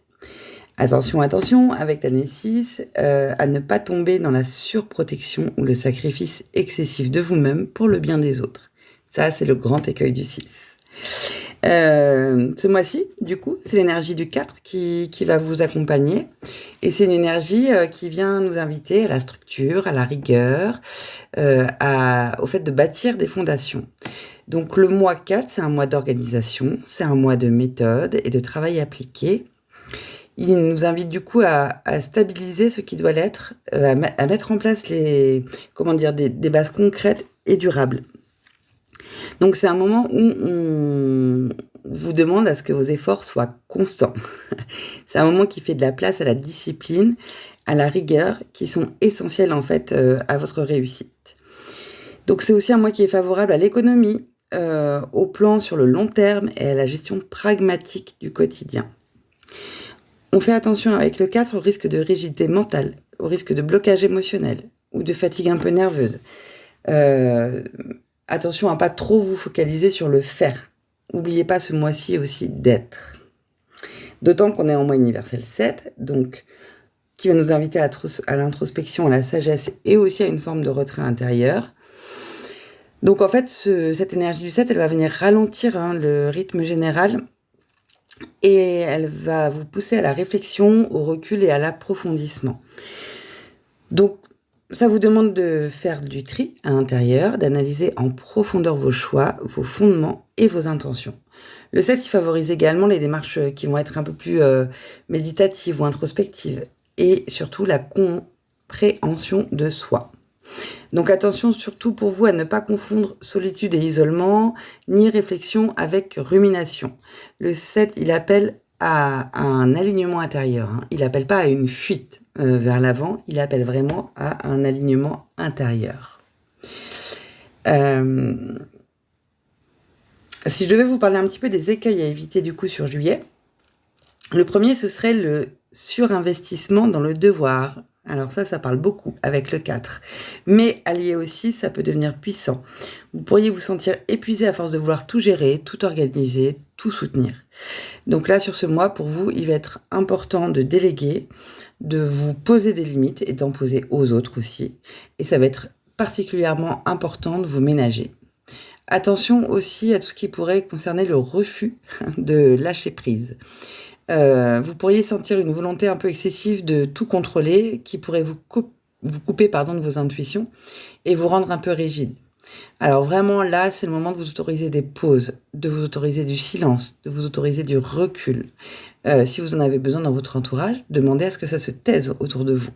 Attention, avec l'année 6, à ne pas tomber dans la surprotection ou le sacrifice excessif de vous-même pour le bien des autres. Ça, c'est le grand écueil du 6. Ce mois-ci, du coup, c'est l'énergie du 4 qui va vous accompagner. Et c'est une énergie qui vient nous inviter à la structure, à la rigueur, au fait de bâtir des fondations. Donc le mois 4, c'est un mois d'organisation, c'est un mois de méthode et de travail appliqué. Il nous invite du coup à stabiliser ce qui doit l'être, à mettre en place des bases concrètes et durables. Donc c'est un moment où on vous demande à ce que vos efforts soient constants. C'est un moment qui fait de la place à la discipline, à la rigueur, qui sont essentiels en fait à votre réussite. Donc c'est aussi un mois qui est favorable à l'économie, au plan sur le long terme et à la gestion pragmatique du quotidien. On fait attention avec le 4 au risque de rigidité mentale, au risque de blocage émotionnel ou de fatigue un peu nerveuse. Attention à pas trop vous focaliser sur le faire. N'oubliez pas ce mois-ci aussi d'être. D'autant qu'on est en mois universel 7, donc qui va nous inviter à l'introspection, à la sagesse et aussi à une forme de retrait intérieur. Donc en fait, cette énergie du 7, elle va venir ralentir le rythme général et elle va vous pousser à la réflexion, au recul et à l'approfondissement. Donc, ça vous demande de faire du tri à l'intérieur, d'analyser en profondeur vos choix, vos fondements et vos intentions. Le 7, il favorise également les démarches qui vont être un peu plus méditatives ou introspectives et surtout la compréhension de soi. Donc attention surtout pour vous à ne pas confondre solitude et isolement, ni réflexion avec rumination. Le 7, il appelle à un alignement intérieur. Il n'appelle pas à une fuite vers l'avant, il appelle vraiment à un alignement intérieur. Si je devais vous parler un petit peu des écueils à éviter du coup sur juillet, le premier ce serait le surinvestissement dans le devoir. Alors ça parle beaucoup avec le 4. Mais allié aussi, ça peut devenir puissant. Vous pourriez vous sentir épuisé à force de vouloir tout gérer, tout organiser, tout soutenir. Donc là, sur ce mois, pour vous, il va être important de déléguer, de vous poser des limites et d'en poser aux autres aussi. Et ça va être particulièrement important de vous ménager. Attention aussi à tout ce qui pourrait concerner le refus de lâcher prise. Vous pourriez sentir une volonté un peu excessive de tout contrôler qui pourrait vous couper de vos intuitions et vous rendre un peu rigide. Alors vraiment là, c'est le moment de vous autoriser des pauses, de vous autoriser du silence, de vous autoriser du recul. Si vous en avez besoin dans votre entourage, demandez à ce que ça se taise autour de vous.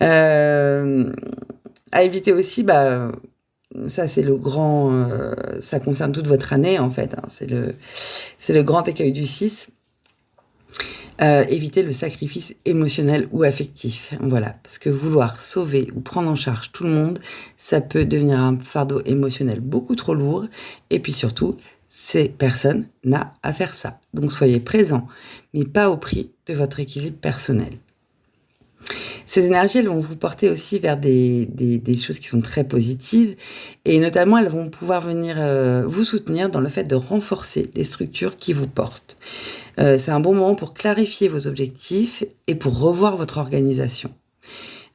À éviter aussi, ça c'est le grand, ça concerne toute votre année en fait, hein, c'est le grand écueil du 6. Éviter le sacrifice émotionnel ou affectif. Voilà, parce que vouloir sauver ou prendre en charge tout le monde, ça peut devenir un fardeau émotionnel beaucoup trop lourd. Et puis surtout, personne n'a à faire ça. Donc soyez présent, mais pas au prix de votre équilibre personnel. Ces énergies, elles vont vous porter aussi vers des choses qui sont très positives et notamment, elles vont pouvoir venir vous soutenir dans le fait de renforcer les structures qui vous portent. C'est un bon moment pour clarifier vos objectifs et pour revoir votre organisation.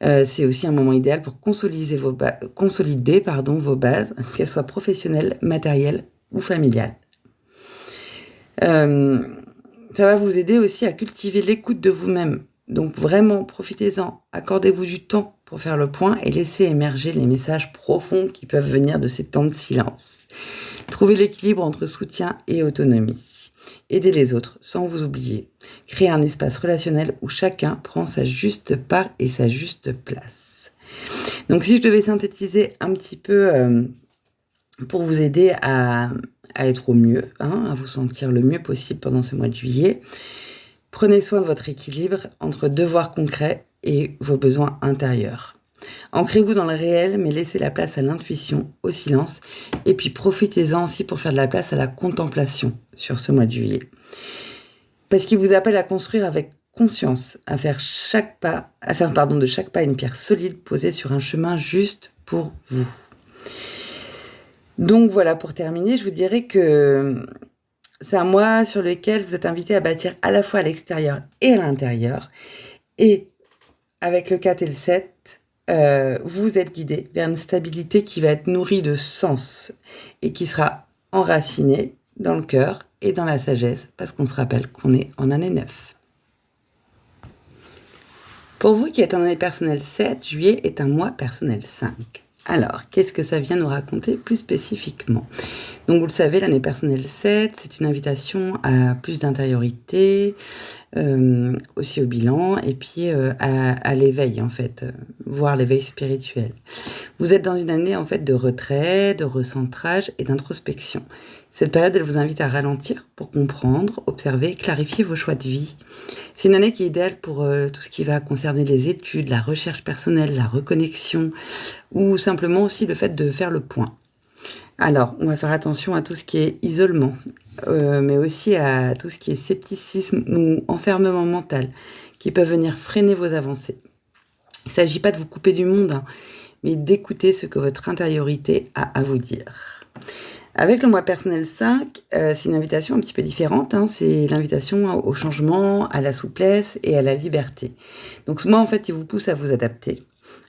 C'est aussi un moment idéal pour consolider vos bases, qu'elles soient professionnelles, matérielles ou familiales. Ça va vous aider aussi à cultiver l'écoute de vous-même. Donc vraiment, profitez-en, accordez-vous du temps pour faire le point et laissez émerger les messages profonds qui peuvent venir de ces temps de silence. Trouvez l'équilibre entre soutien et autonomie. Aidez les autres sans vous oublier. Créez un espace relationnel où chacun prend sa juste part et sa juste place. Donc si je devais synthétiser un petit peu pour vous aider à être au mieux, à vous sentir le mieux possible pendant ce mois de juillet, prenez soin de votre équilibre entre devoirs concrets et vos besoins intérieurs. Ancrez-vous dans le réel, mais laissez la place à l'intuition, au silence, et puis profitez-en aussi pour faire de la place à la contemplation sur ce mois de juillet. Parce qu'il vous appelle à construire avec conscience, à faire de chaque pas une pierre solide posée sur un chemin juste pour vous. Donc voilà, pour terminer, je vous dirais que c'est un mois sur lequel vous êtes invité à bâtir à la fois à l'extérieur et à l'intérieur. Et avec le 4 et le 7, vous êtes guidé vers une stabilité qui va être nourrie de sens et qui sera enracinée dans le cœur et dans la sagesse, parce qu'on se rappelle qu'on est en année 9. Pour vous qui êtes en année personnelle 7, juillet est un mois personnel 5. Alors, qu'est-ce que ça vient nous raconter plus spécifiquement ? Donc, vous le savez, l'année personnelle 7, c'est une invitation à plus d'intériorité, aussi au bilan, et puis à l'éveil, en fait, voire l'éveil spirituel. Vous êtes dans une année, en fait, de retrait, de recentrage et d'introspection. Cette période, elle vous invite à ralentir pour comprendre, observer, clarifier vos choix de vie. C'est une année qui est idéale pour tout ce qui va concerner les études, la recherche personnelle, la reconnexion, ou simplement aussi le fait de faire le point. Alors, on va faire attention à tout ce qui est isolement, mais aussi à tout ce qui est scepticisme ou enfermement mental, qui peuvent venir freiner vos avancées. Il ne s'agit pas de vous couper du monde, mais d'écouter ce que votre intériorité a à vous dire. Avec le mois personnel 5, c'est une invitation un petit peu différente. C'est l'invitation au changement, à la souplesse et à la liberté. Donc ce mois, en fait, il vous pousse à vous adapter,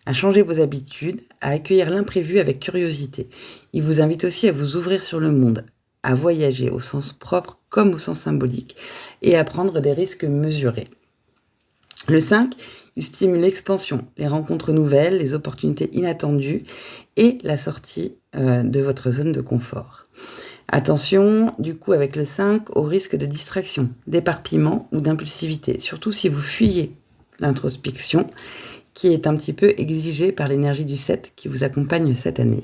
à changer vos habitudes, à accueillir l'imprévu avec curiosité. Il vous invite aussi à vous ouvrir sur le monde, à voyager au sens propre comme au sens symbolique et à prendre des risques mesurés. Le 5, il stimule l'expansion, les rencontres nouvelles, les opportunités inattendues et la sortie de votre zone de confort. Attention, du coup, avec le 5, au risque de distraction, d'éparpillement ou d'impulsivité, surtout si vous fuyez l'introspection qui est un petit peu exigée par l'énergie du 7 qui vous accompagne cette année.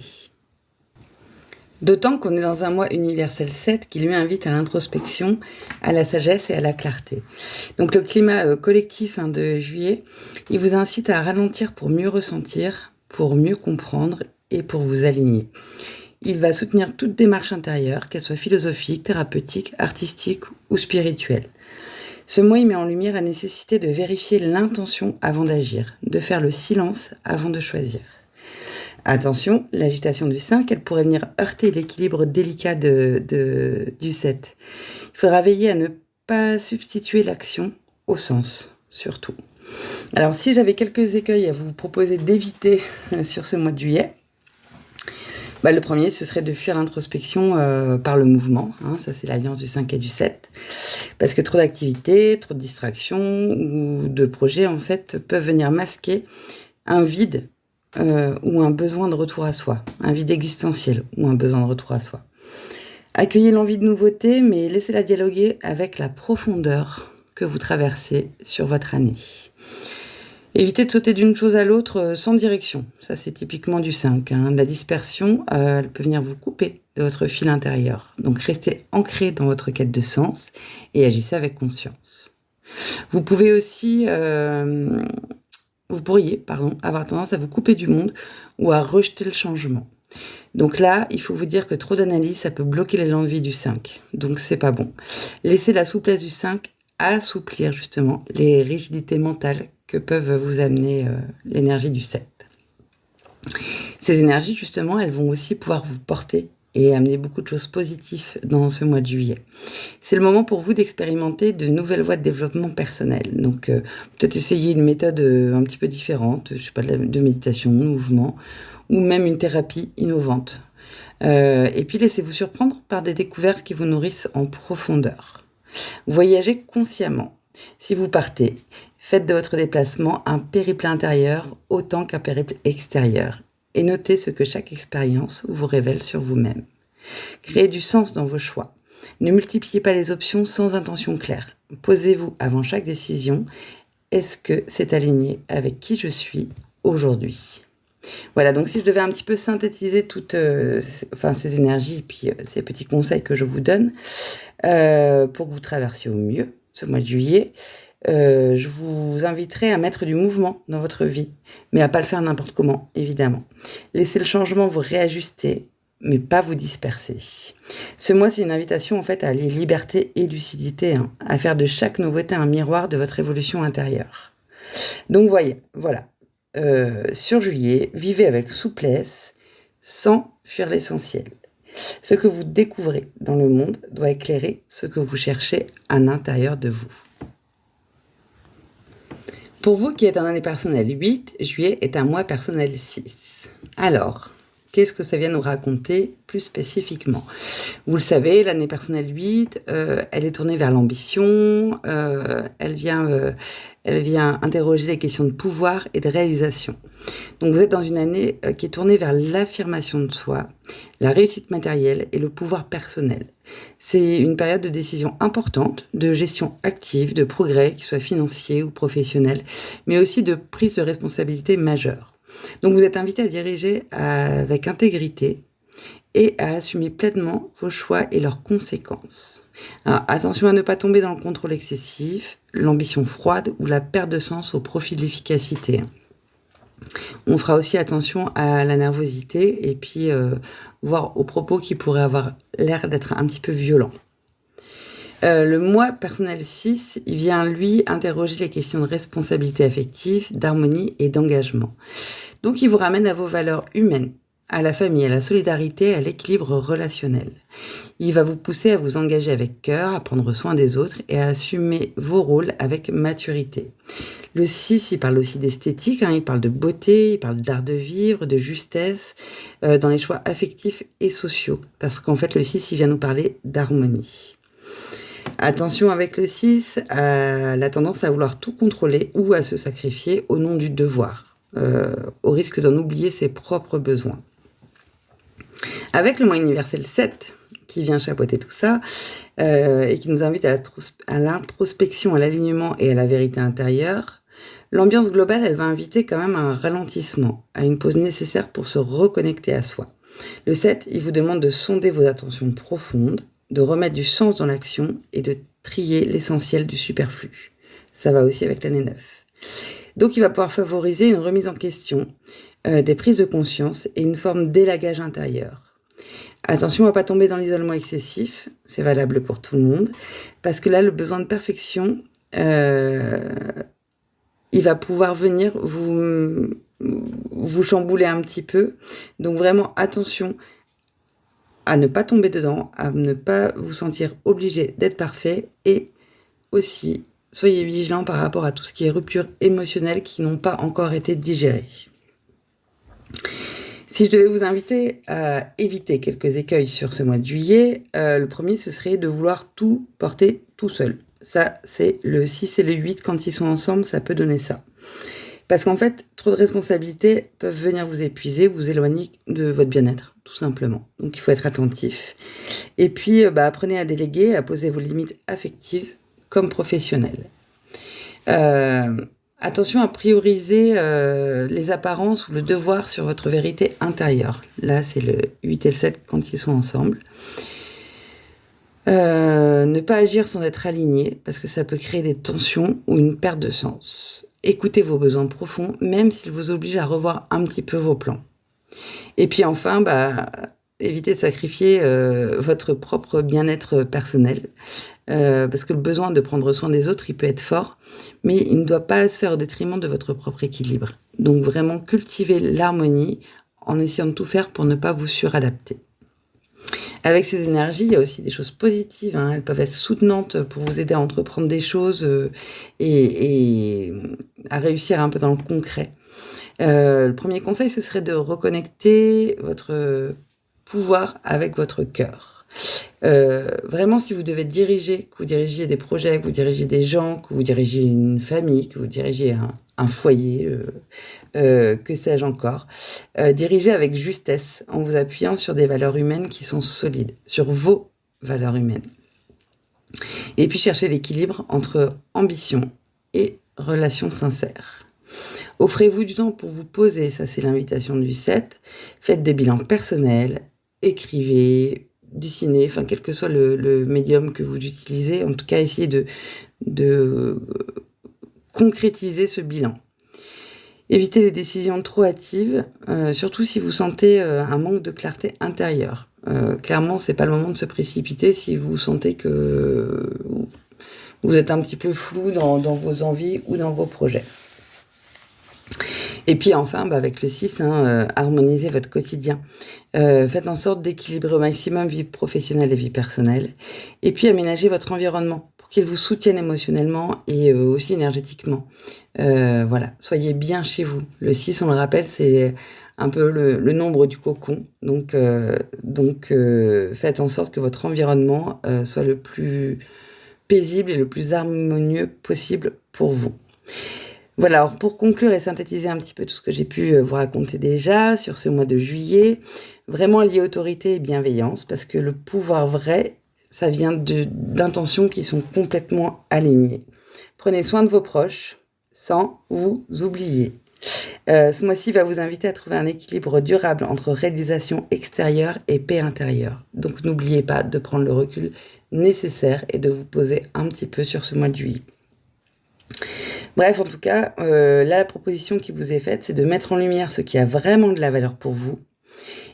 D'autant qu'on est dans un mois universel 7 qui lui invite à l'introspection, à la sagesse et à la clarté. Donc le climat collectif de juillet, il vous incite à ralentir pour mieux ressentir, pour mieux comprendre et pour vous aligner. Il va soutenir toute démarche intérieure, qu'elle soit philosophique, thérapeutique, artistique ou spirituelle. Ce mois, il met en lumière la nécessité de vérifier l'intention avant d'agir, de faire le silence avant de choisir. Attention, l'agitation du 5, elle pourrait venir heurter l'équilibre délicat du 7. Il faudra veiller à ne pas substituer l'action au sens, surtout. Alors, si j'avais quelques écueils à vous proposer d'éviter sur ce mois de juillet, le premier, ce serait de fuir l'introspection par le mouvement. Ça, c'est l'alliance du 5 et du 7. Parce que trop d'activités, trop de distractions ou de projets, en fait, peuvent venir masquer un vide ou un besoin de retour à soi, un vide existentiel ou un besoin de retour à soi. Accueillez l'envie de nouveauté, mais laissez-la dialoguer avec la profondeur que vous traversez sur votre année. Évitez de sauter d'une chose à l'autre sans direction. Ça, c'est typiquement du 5. La dispersion, elle peut venir vous couper de votre fil intérieur. Donc, restez ancré dans votre quête de sens et agissez avec conscience. Vous pourriez avoir tendance à vous couper du monde ou à rejeter le changement. Donc là, il faut vous dire que trop d'analyse, ça peut bloquer l'élan de vie du 5. Donc, c'est pas bon. Laissez la souplesse du 5 assouplir justement les rigidités mentales que peuvent vous amener l'énergie du 7. Ces énergies, justement, elles vont aussi pouvoir vous porter et amener beaucoup de choses positives dans ce mois de juillet. C'est le moment pour vous d'expérimenter de nouvelles voies de développement personnel. Donc, peut-être essayer une méthode un petit peu différente, je sais pas, de méditation, de mouvement, ou même une thérapie innovante. Et puis, laissez-vous surprendre par des découvertes qui vous nourrissent en profondeur. Voyagez consciemment. Si vous partez, faites de votre déplacement un périple intérieur autant qu'un périple extérieur et notez ce que chaque expérience vous révèle sur vous-même. Créez du sens dans vos choix. Ne multipliez pas les options sans intention claire. Posez-vous avant chaque décision, est-ce que c'est aligné avec qui je suis aujourd'hui ? Voilà, donc si je devais un petit peu synthétiser toutes ces énergies et puis ces petits conseils que je vous donne pour que vous traversiez au mieux ce mois de juillet, je vous inviterai à mettre du mouvement dans votre vie, mais à pas le faire n'importe comment, évidemment. Laissez le changement vous réajuster, mais pas vous disperser. Ce mois, c'est une invitation en fait à allier liberté et lucidité, à faire de chaque nouveauté un miroir de votre évolution intérieure. Donc voilà. Sur juillet, vivez avec souplesse, sans fuir l'essentiel. Ce que vous découvrez dans le monde doit éclairer ce que vous cherchez à l'intérieur de vous. Pour vous qui êtes en année personnelle 8, juillet est un mois personnel 6. Alors, qu'est-ce que ça vient nous raconter plus spécifiquement ? Vous le savez, l'année personnelle 8, elle est tournée vers l'ambition, elle vient interroger les questions de pouvoir et de réalisation. Donc vous êtes dans une année qui est tournée vers l'affirmation de soi, la réussite matérielle et le pouvoir personnel. C'est une période de décision importante, de gestion active, de progrès, qu'il soit financier ou professionnel, mais aussi de prise de responsabilité majeure. Donc vous êtes invité à diriger avec intégrité et à assumer pleinement vos choix et leurs conséquences. Alors, attention à ne pas tomber dans le contrôle excessif, l'ambition froide ou la perte de sens au profit de l'efficacité. On fera aussi attention à la nervosité et puis voir aux propos qui pourraient avoir l'air d'être un petit peu violents. Le mois personnel 6, il vient lui interroger les questions de responsabilité affective, d'harmonie et d'engagement. Donc il vous ramène à vos valeurs humaines, à la famille, à la solidarité, à l'équilibre relationnel. Il va vous pousser à vous engager avec cœur, à prendre soin des autres et à assumer vos rôles avec maturité. Le 6, il parle aussi d'esthétique, il parle de beauté, il parle d'art de vivre, de justesse, dans les choix affectifs et sociaux. Parce qu'en fait, le 6, il vient nous parler d'harmonie. Attention avec le 6, la tendance à vouloir tout contrôler ou à se sacrifier au nom du devoir, au risque d'en oublier ses propres besoins. Avec le mois universel 7, qui vient chapeauter tout ça, et qui nous invite à l'introspection, à l'alignement et à la vérité intérieure, l'ambiance globale, elle va inviter quand même à un ralentissement, à une pause nécessaire pour se reconnecter à soi. Le 7, il vous demande de sonder vos attentions profondes, de remettre du sens dans l'action et de trier l'essentiel du superflu. Ça va aussi avec l'année 9. Donc il va pouvoir favoriser une remise en question, des prises de conscience et une forme d'élagage intérieur. Attention à ne pas tomber dans l'isolement excessif, c'est valable pour tout le monde, parce que là, le besoin de perfection, il va pouvoir venir vous chambouler un petit peu. Donc vraiment, attention à ne pas tomber dedans, à ne pas vous sentir obligé d'être parfait et aussi, soyez vigilants par rapport à tout ce qui est rupture émotionnelle qui n'ont pas encore été digérées. Si je devais vous inviter à éviter quelques écueils sur ce mois de juillet, le premier, ce serait de vouloir tout porter tout seul. Ça, c'est le 6 et le 8, quand ils sont ensemble, ça peut donner ça. Parce qu'en fait, trop de responsabilités peuvent venir vous épuiser, vous éloigner de votre bien-être, tout simplement. Donc il faut être attentif. Et puis, apprenez à déléguer, à poser vos limites affectives comme professionnelles. Attention à prioriser les apparences ou le devoir sur votre vérité intérieure. Là, c'est le 8 et le 7 quand ils sont ensemble. Ne pas agir sans être aligné, parce que ça peut créer des tensions ou une perte de sens. Écoutez vos besoins profonds, même s'ils vous obligent à revoir un petit peu vos plans. Et puis enfin, évitez de sacrifier votre propre bien-être personnel, parce que le besoin de prendre soin des autres, il peut être fort, mais il ne doit pas se faire au détriment de votre propre équilibre. Donc vraiment, cultivez l'harmonie en essayant de tout faire pour ne pas vous suradapter. Avec ces énergies, il y a aussi des choses positives. Elles peuvent être soutenantes pour vous aider à entreprendre des choses et à réussir un peu dans le concret. Le premier conseil, ce serait de reconnecter votre pouvoir avec votre cœur. Vraiment, si vous devez diriger, que vous dirigiez des projets, que vous dirigiez des gens, que vous dirigiez une famille, que vous dirigiez un foyer, que sais-je encore, dirigez avec justesse en vous appuyant sur des valeurs humaines qui sont solides, sur vos valeurs humaines. Et puis cherchez l'équilibre entre ambition et relation sincère. Offrez-vous du temps pour vous poser, ça c'est l'invitation du 7. Faites des bilans personnels, écrivez, dessinez, enfin quel que soit le médium que vous utilisez, en tout cas essayez de concrétiser ce bilan. Évitez les décisions trop hâtives, surtout si vous sentez un manque de clarté intérieure. Clairement, c'est pas le moment de se précipiter si vous sentez que vous êtes un petit peu flou dans vos envies ou dans vos projets. Et puis enfin, avec le 6, harmonisez votre quotidien. Faites en sorte d'équilibrer au maximum vie professionnelle et vie personnelle. Et puis aménagez votre environnement pour qu'il vous soutienne émotionnellement et aussi énergétiquement. Soyez bien chez vous. Le 6, on le rappelle, c'est un peu le nombre du cocon. Donc faites en sorte que votre environnement soit le plus paisible et le plus harmonieux possible pour vous. Voilà, alors pour conclure et synthétiser un petit peu tout ce que j'ai pu vous raconter déjà sur ce mois de juillet, vraiment lié autorité et bienveillance, parce que le pouvoir vrai, ça vient d'intentions qui sont complètement alignées. Prenez soin de vos proches sans vous oublier. Ce mois-ci va vous inviter à trouver un équilibre durable entre réalisation extérieure et paix intérieure. Donc n'oubliez pas de prendre le recul nécessaire et de vous poser un petit peu sur ce mois de juillet. Bref, en tout cas, là, la proposition qui vous est faite, c'est de mettre en lumière ce qui a vraiment de la valeur pour vous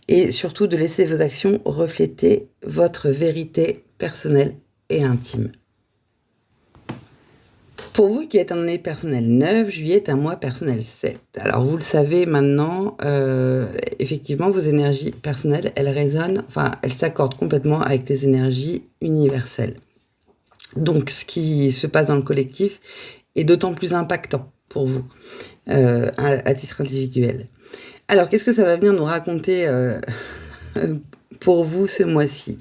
et surtout de laisser vos actions refléter votre vérité personnelle et intime. Pour vous qui êtes en année personnelle 9, juillet est un mois personnel 7. Alors vous le savez maintenant, effectivement, vos énergies personnelles, elles s'accordent complètement avec les énergies universelles. Donc ce qui se passe dans le collectif est d'autant plus impactant pour vous, à titre individuel. Alors, qu'est-ce que ça va venir nous raconter pour vous ce mois-ci ?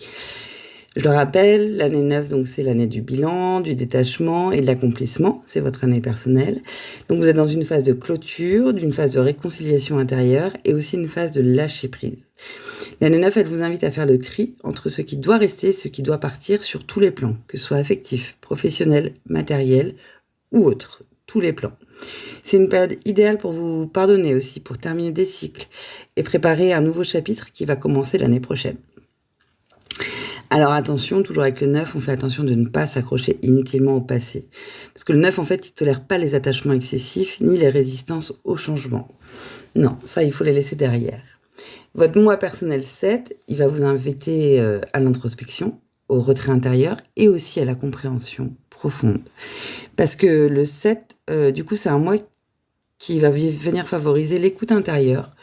Je le rappelle, l'année 9, donc c'est l'année du bilan, du détachement et de l'accomplissement. C'est votre année personnelle. Donc vous êtes dans une phase de clôture, d'une phase de réconciliation intérieure et aussi une phase de lâcher prise. L'année 9, elle vous invite à faire le tri entre ce qui doit rester et ce qui doit partir sur tous les plans, que ce soit affectif, professionnel, matériel ou autre, tous les plans. C'est une période idéale pour vous pardonner aussi, pour terminer des cycles et préparer un nouveau chapitre qui va commencer l'année prochaine. Alors attention, toujours avec le 9, on fait attention de ne pas s'accrocher inutilement au passé. Parce que le 9, en fait, il ne tolère pas les attachements excessifs ni les résistances au changement. Non, ça, il faut les laisser derrière. Votre mois personnel 7, il va vous inviter à l'introspection, au retrait intérieur et aussi à la compréhension profonde. Parce que le 7, du coup, c'est un mois qui va venir favoriser l'écoute intérieure,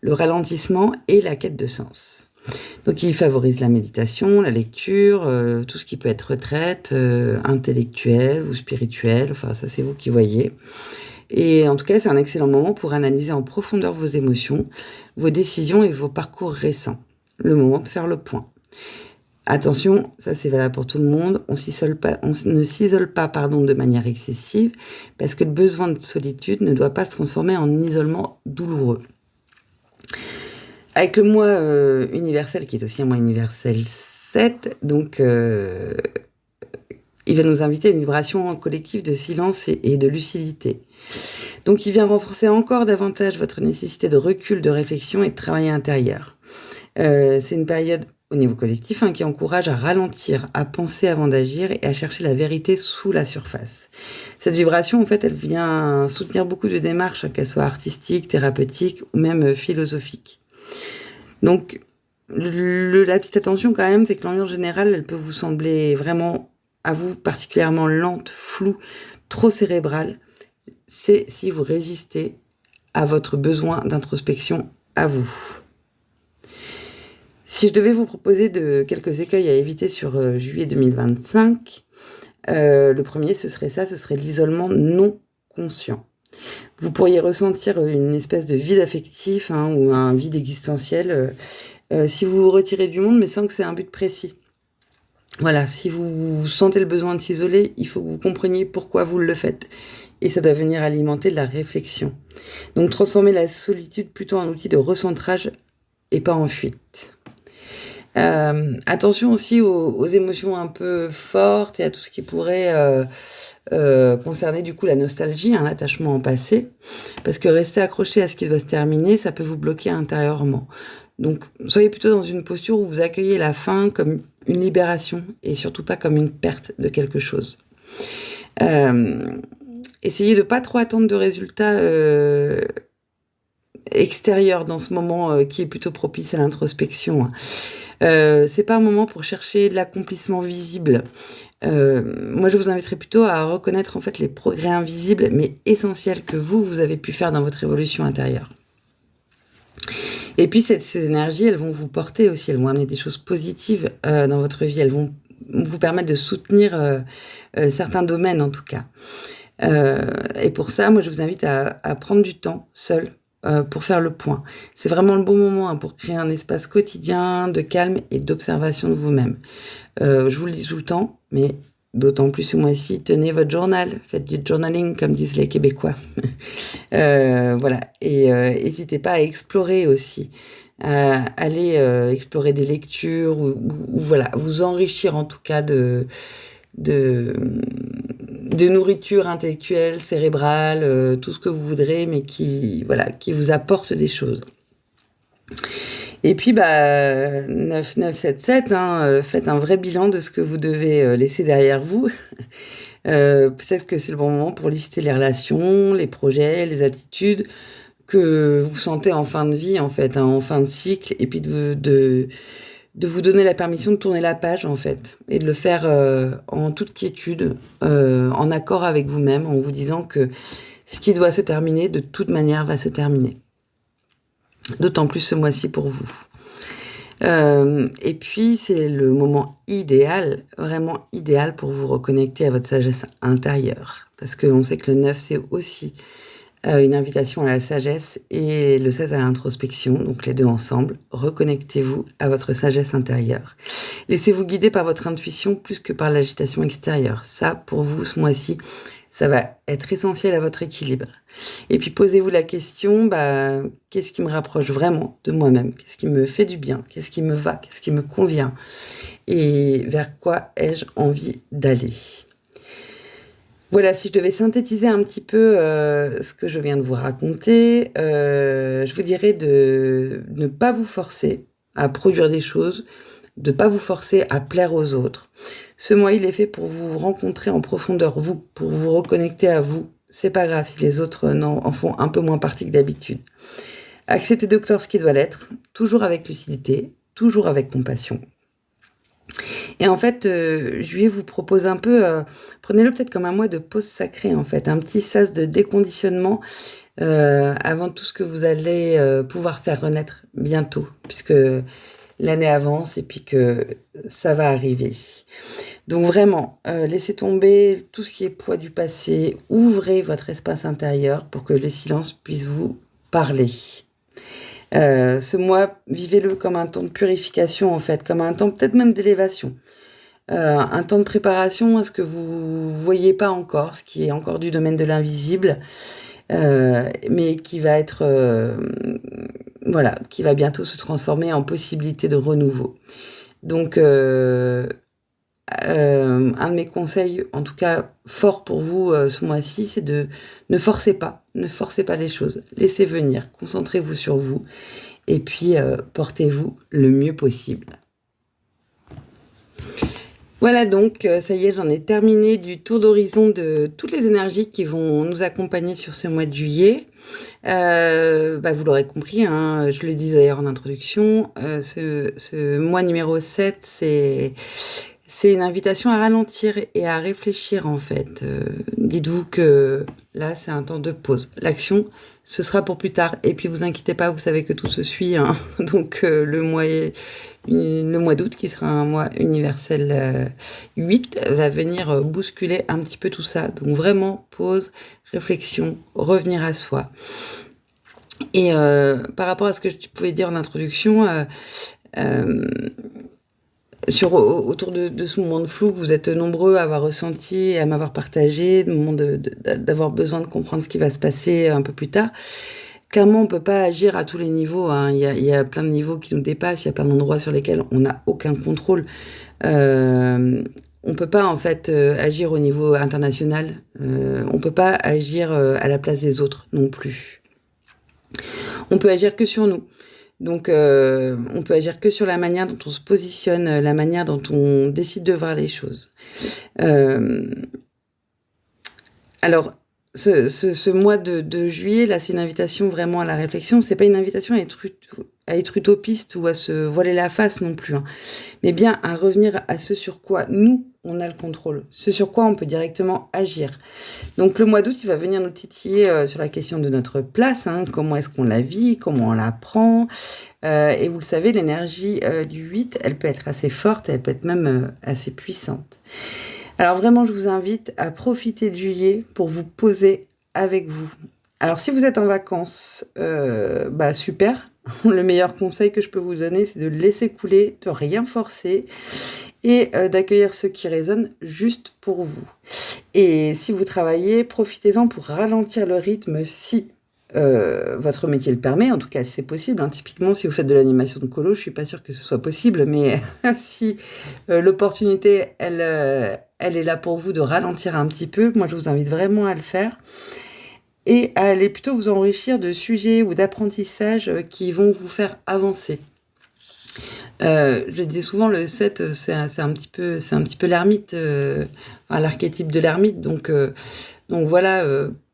le ralentissement et la quête de sens. Donc il favorise la méditation, la lecture, tout ce qui peut être retraite, intellectuelle ou spirituelle, enfin ça c'est vous qui voyez. Et en tout cas, c'est un excellent moment pour analyser en profondeur vos émotions, vos décisions et vos parcours récents. Le moment de faire le point. Attention, ça c'est valable pour tout le monde, on ne s'isole pas de manière excessive, parce que le besoin de solitude ne doit pas se transformer en isolement douloureux. Avec le mois universel, qui est aussi un mois universel 7, donc il va nous inviter à une vibration collective de silence et de lucidité. Donc il vient renforcer encore davantage votre nécessité de recul, de réflexion et de travail intérieur. C'est une période au niveau collectif qui encourage à ralentir, à penser avant d'agir et à chercher la vérité sous la surface. Cette vibration, en fait, elle vient soutenir beaucoup de démarches, qu'elles soient artistiques, thérapeutiques ou même philosophiques. Donc, la petite attention quand même, c'est que l'ambiance générale, elle peut vous sembler vraiment, à vous, particulièrement lente, floue, trop cérébrale. C'est si vous résistez à votre besoin d'introspection à vous. Si je devais vous proposer quelques écueils à éviter sur juillet 2025, le premier, ce serait l'isolement non conscient. Vous pourriez ressentir une espèce de vide affectif ou un vide existentiel si vous vous retirez du monde, mais sans que c'est un but précis. Voilà, si vous sentez le besoin de s'isoler, il faut que vous compreniez pourquoi vous le faites. Et ça doit venir alimenter de la réflexion. Donc transformez la solitude plutôt en outil de recentrage et pas en fuite. Attention aussi aux émotions un peu fortes et à tout ce qui pourrait concerner du coup la nostalgie, l'attachement au passé, parce que rester accroché à ce qui doit se terminer, ça peut vous bloquer intérieurement. Donc soyez plutôt dans une posture où vous accueillez la fin comme une libération et surtout pas comme une perte de quelque chose. Essayez de pas trop attendre de résultats extérieurs dans ce moment qui est plutôt propice à l'introspection. C'est pas un moment pour chercher de l'accomplissement visible. Moi, je vous inviterais plutôt à reconnaître en fait les progrès invisibles, mais essentiels que vous avez pu faire dans votre évolution intérieure. Et puis, ces énergies, elles vont vous porter aussi, elles vont amener des choses positives dans votre vie, elles vont vous permettre de soutenir certains domaines en tout cas. Et pour ça, moi, je vous invite à prendre du temps seul pour faire le point. C'est vraiment le bon moment pour créer un espace quotidien de calme et d'observation de vous-même. Je vous le dis tout le temps, mais d'autant plus ce mois-ci, tenez votre journal, faites du journaling comme disent les Québécois. Voilà, et n'hésitez pas à explorer aussi, aller explorer des lectures ou voilà, vous enrichir en tout cas de nourriture intellectuelle, cérébrale, tout ce que vous voudrez, mais qui vous apporte des choses. Et puis, 9977, faites un vrai bilan de ce que vous devez laisser derrière vous. Peut-être que c'est le bon moment pour lister les relations, les projets, les attitudes que vous sentez en fin de vie, en fait, en fin de cycle, et puis de vous donner la permission de tourner la page, en fait, et de le faire en toute quiétude, en accord avec vous-même, en vous disant que ce qui doit se terminer, de toute manière, va se terminer. D'autant plus ce mois-ci pour vous. Et puis, c'est le moment idéal, vraiment idéal pour vous reconnecter à votre sagesse intérieure. Parce qu'on sait que le 9, c'est aussi une invitation à la sagesse et le 16 à l'introspection, donc les deux ensemble. Reconnectez-vous à votre sagesse intérieure. Laissez-vous guider par votre intuition plus que par l'agitation extérieure. Ça, pour vous, ce mois-ci, ça va être essentiel à votre équilibre. Et puis posez-vous la question, qu'est-ce qui me rapproche vraiment de moi-même? Qu'est-ce qui me fait du bien? Qu'est-ce qui me va? Qu'est-ce qui me convient? Et vers quoi ai-je envie d'aller? Voilà, si je devais synthétiser un petit peu ce que je viens de vous raconter, je vous dirais de ne pas vous forcer à produire des choses, de ne pas vous forcer à plaire aux autres. Ce mois, il est fait pour vous rencontrer en profondeur, vous, pour vous reconnecter à vous. C'est pas grave si les autres en font un peu moins partie que d'habitude. Acceptez de clore ce qui doit l'être, toujours avec lucidité, toujours avec compassion. Et en fait, juillet vous propose un peu, prenez-le peut-être comme un mois de pause sacrée, en fait, un petit sas de déconditionnement avant tout ce que vous allez pouvoir faire renaître bientôt, puisque l'année avance et puis que ça va arriver. Donc vraiment, laissez tomber tout ce qui est poids du passé, ouvrez votre espace intérieur pour que le silence puisse vous parler. Ce mois, vivez-le comme un temps de purification, en fait, comme un temps peut-être même d'élévation. Un temps de préparation à ce que vous voyez pas encore, ce qui est encore du domaine de l'invisible, mais qui va être, voilà, qui va bientôt se transformer en possibilité de renouveau. Donc, un de mes conseils, en tout cas fort pour vous ce mois-ci, c'est de ne forcez pas les choses, laissez venir, concentrez-vous sur vous, et puis portez-vous le mieux possible. Voilà donc, ça y est, j'en ai terminé du tour d'horizon de toutes les énergies qui vont nous accompagner sur ce mois de juillet. Vous l'aurez compris, hein, je le disais d'ailleurs en introduction, ce mois numéro 7, c'est une invitation à ralentir et à réfléchir en fait. Dites-vous que là, c'est un temps de pause. L'action, ce sera pour plus tard. Et puis, vous inquiétez pas, vous savez que tout se suit, hein. Donc, le mois d'août, qui sera un mois universel 8, va venir bousculer un petit peu tout ça. Donc, vraiment, pause, réflexion, revenir à soi. Et par rapport à ce que je pouvais dire en introduction, autour de ce moment de flou que vous êtes nombreux à avoir ressenti et à m'avoir partagé, d'avoir besoin de comprendre ce qui va se passer un peu plus tard. Clairement, on peut pas agir à tous les niveaux, hein. Il y a plein de niveaux qui nous dépassent, il y a plein d'endroits sur lesquels on n'a aucun contrôle. On peut pas en fait agir au niveau international. On peut pas agir à la place des autres non plus. On peut agir que sur nous. Donc, on peut agir que sur la manière dont on se positionne, la manière dont on décide de voir les choses. Alors, ce mois de juillet, là, c'est une invitation vraiment à la réflexion. C'est pas une invitation à être utopiste ou à se voiler la face non plus, hein. Mais bien à revenir à ce sur quoi nous, on a le contrôle, ce sur quoi on peut directement agir. Donc le mois d'août, il va venir nous titiller sur la question de notre place, hein, comment est-ce qu'on la vit, comment on la prend. Et vous le savez, l'énergie du 8, elle peut être assez forte, elle peut être même assez puissante. Alors vraiment, je vous invite à profiter de juillet pour vous poser avec vous. Alors si vous êtes en vacances, super. Le meilleur conseil que je peux vous donner, c'est de laisser couler, de rien forcer et d'accueillir ce qui résonne juste pour vous. Et si vous travaillez, profitez-en pour ralentir le rythme si votre métier le permet, en tout cas si c'est possible, hein. Typiquement, si vous faites de l'animation de colo, je suis pas sûre que ce soit possible, mais si l'opportunité, elle est là pour vous de ralentir un petit peu, moi je vous invite vraiment à le faire et à aller plutôt vous enrichir de sujets ou d'apprentissages qui vont vous faire avancer. Je dis souvent le 7, c'est un petit peu l'ermite, l'archétype de l'ermite, donc voilà,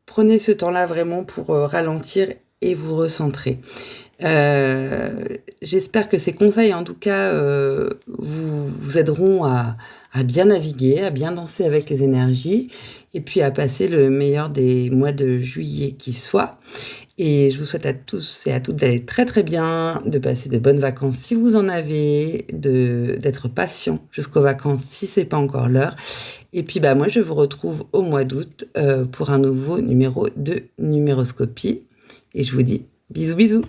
prenez ce temps-là vraiment pour ralentir et vous recentrer. J'espère que ces conseils, en tout cas, vous aideront à bien naviguer, à bien danser avec les énergies, et puis à passer le meilleur des mois de juillet qui soit. Et je vous souhaite à tous et à toutes d'aller très très bien, de passer de bonnes vacances si vous en avez, d'être patient jusqu'aux vacances si c'est pas encore l'heure. Et puis moi je vous retrouve au mois d'août pour un nouveau numéro de Numéroscopie. Et je vous dis bisous bisous.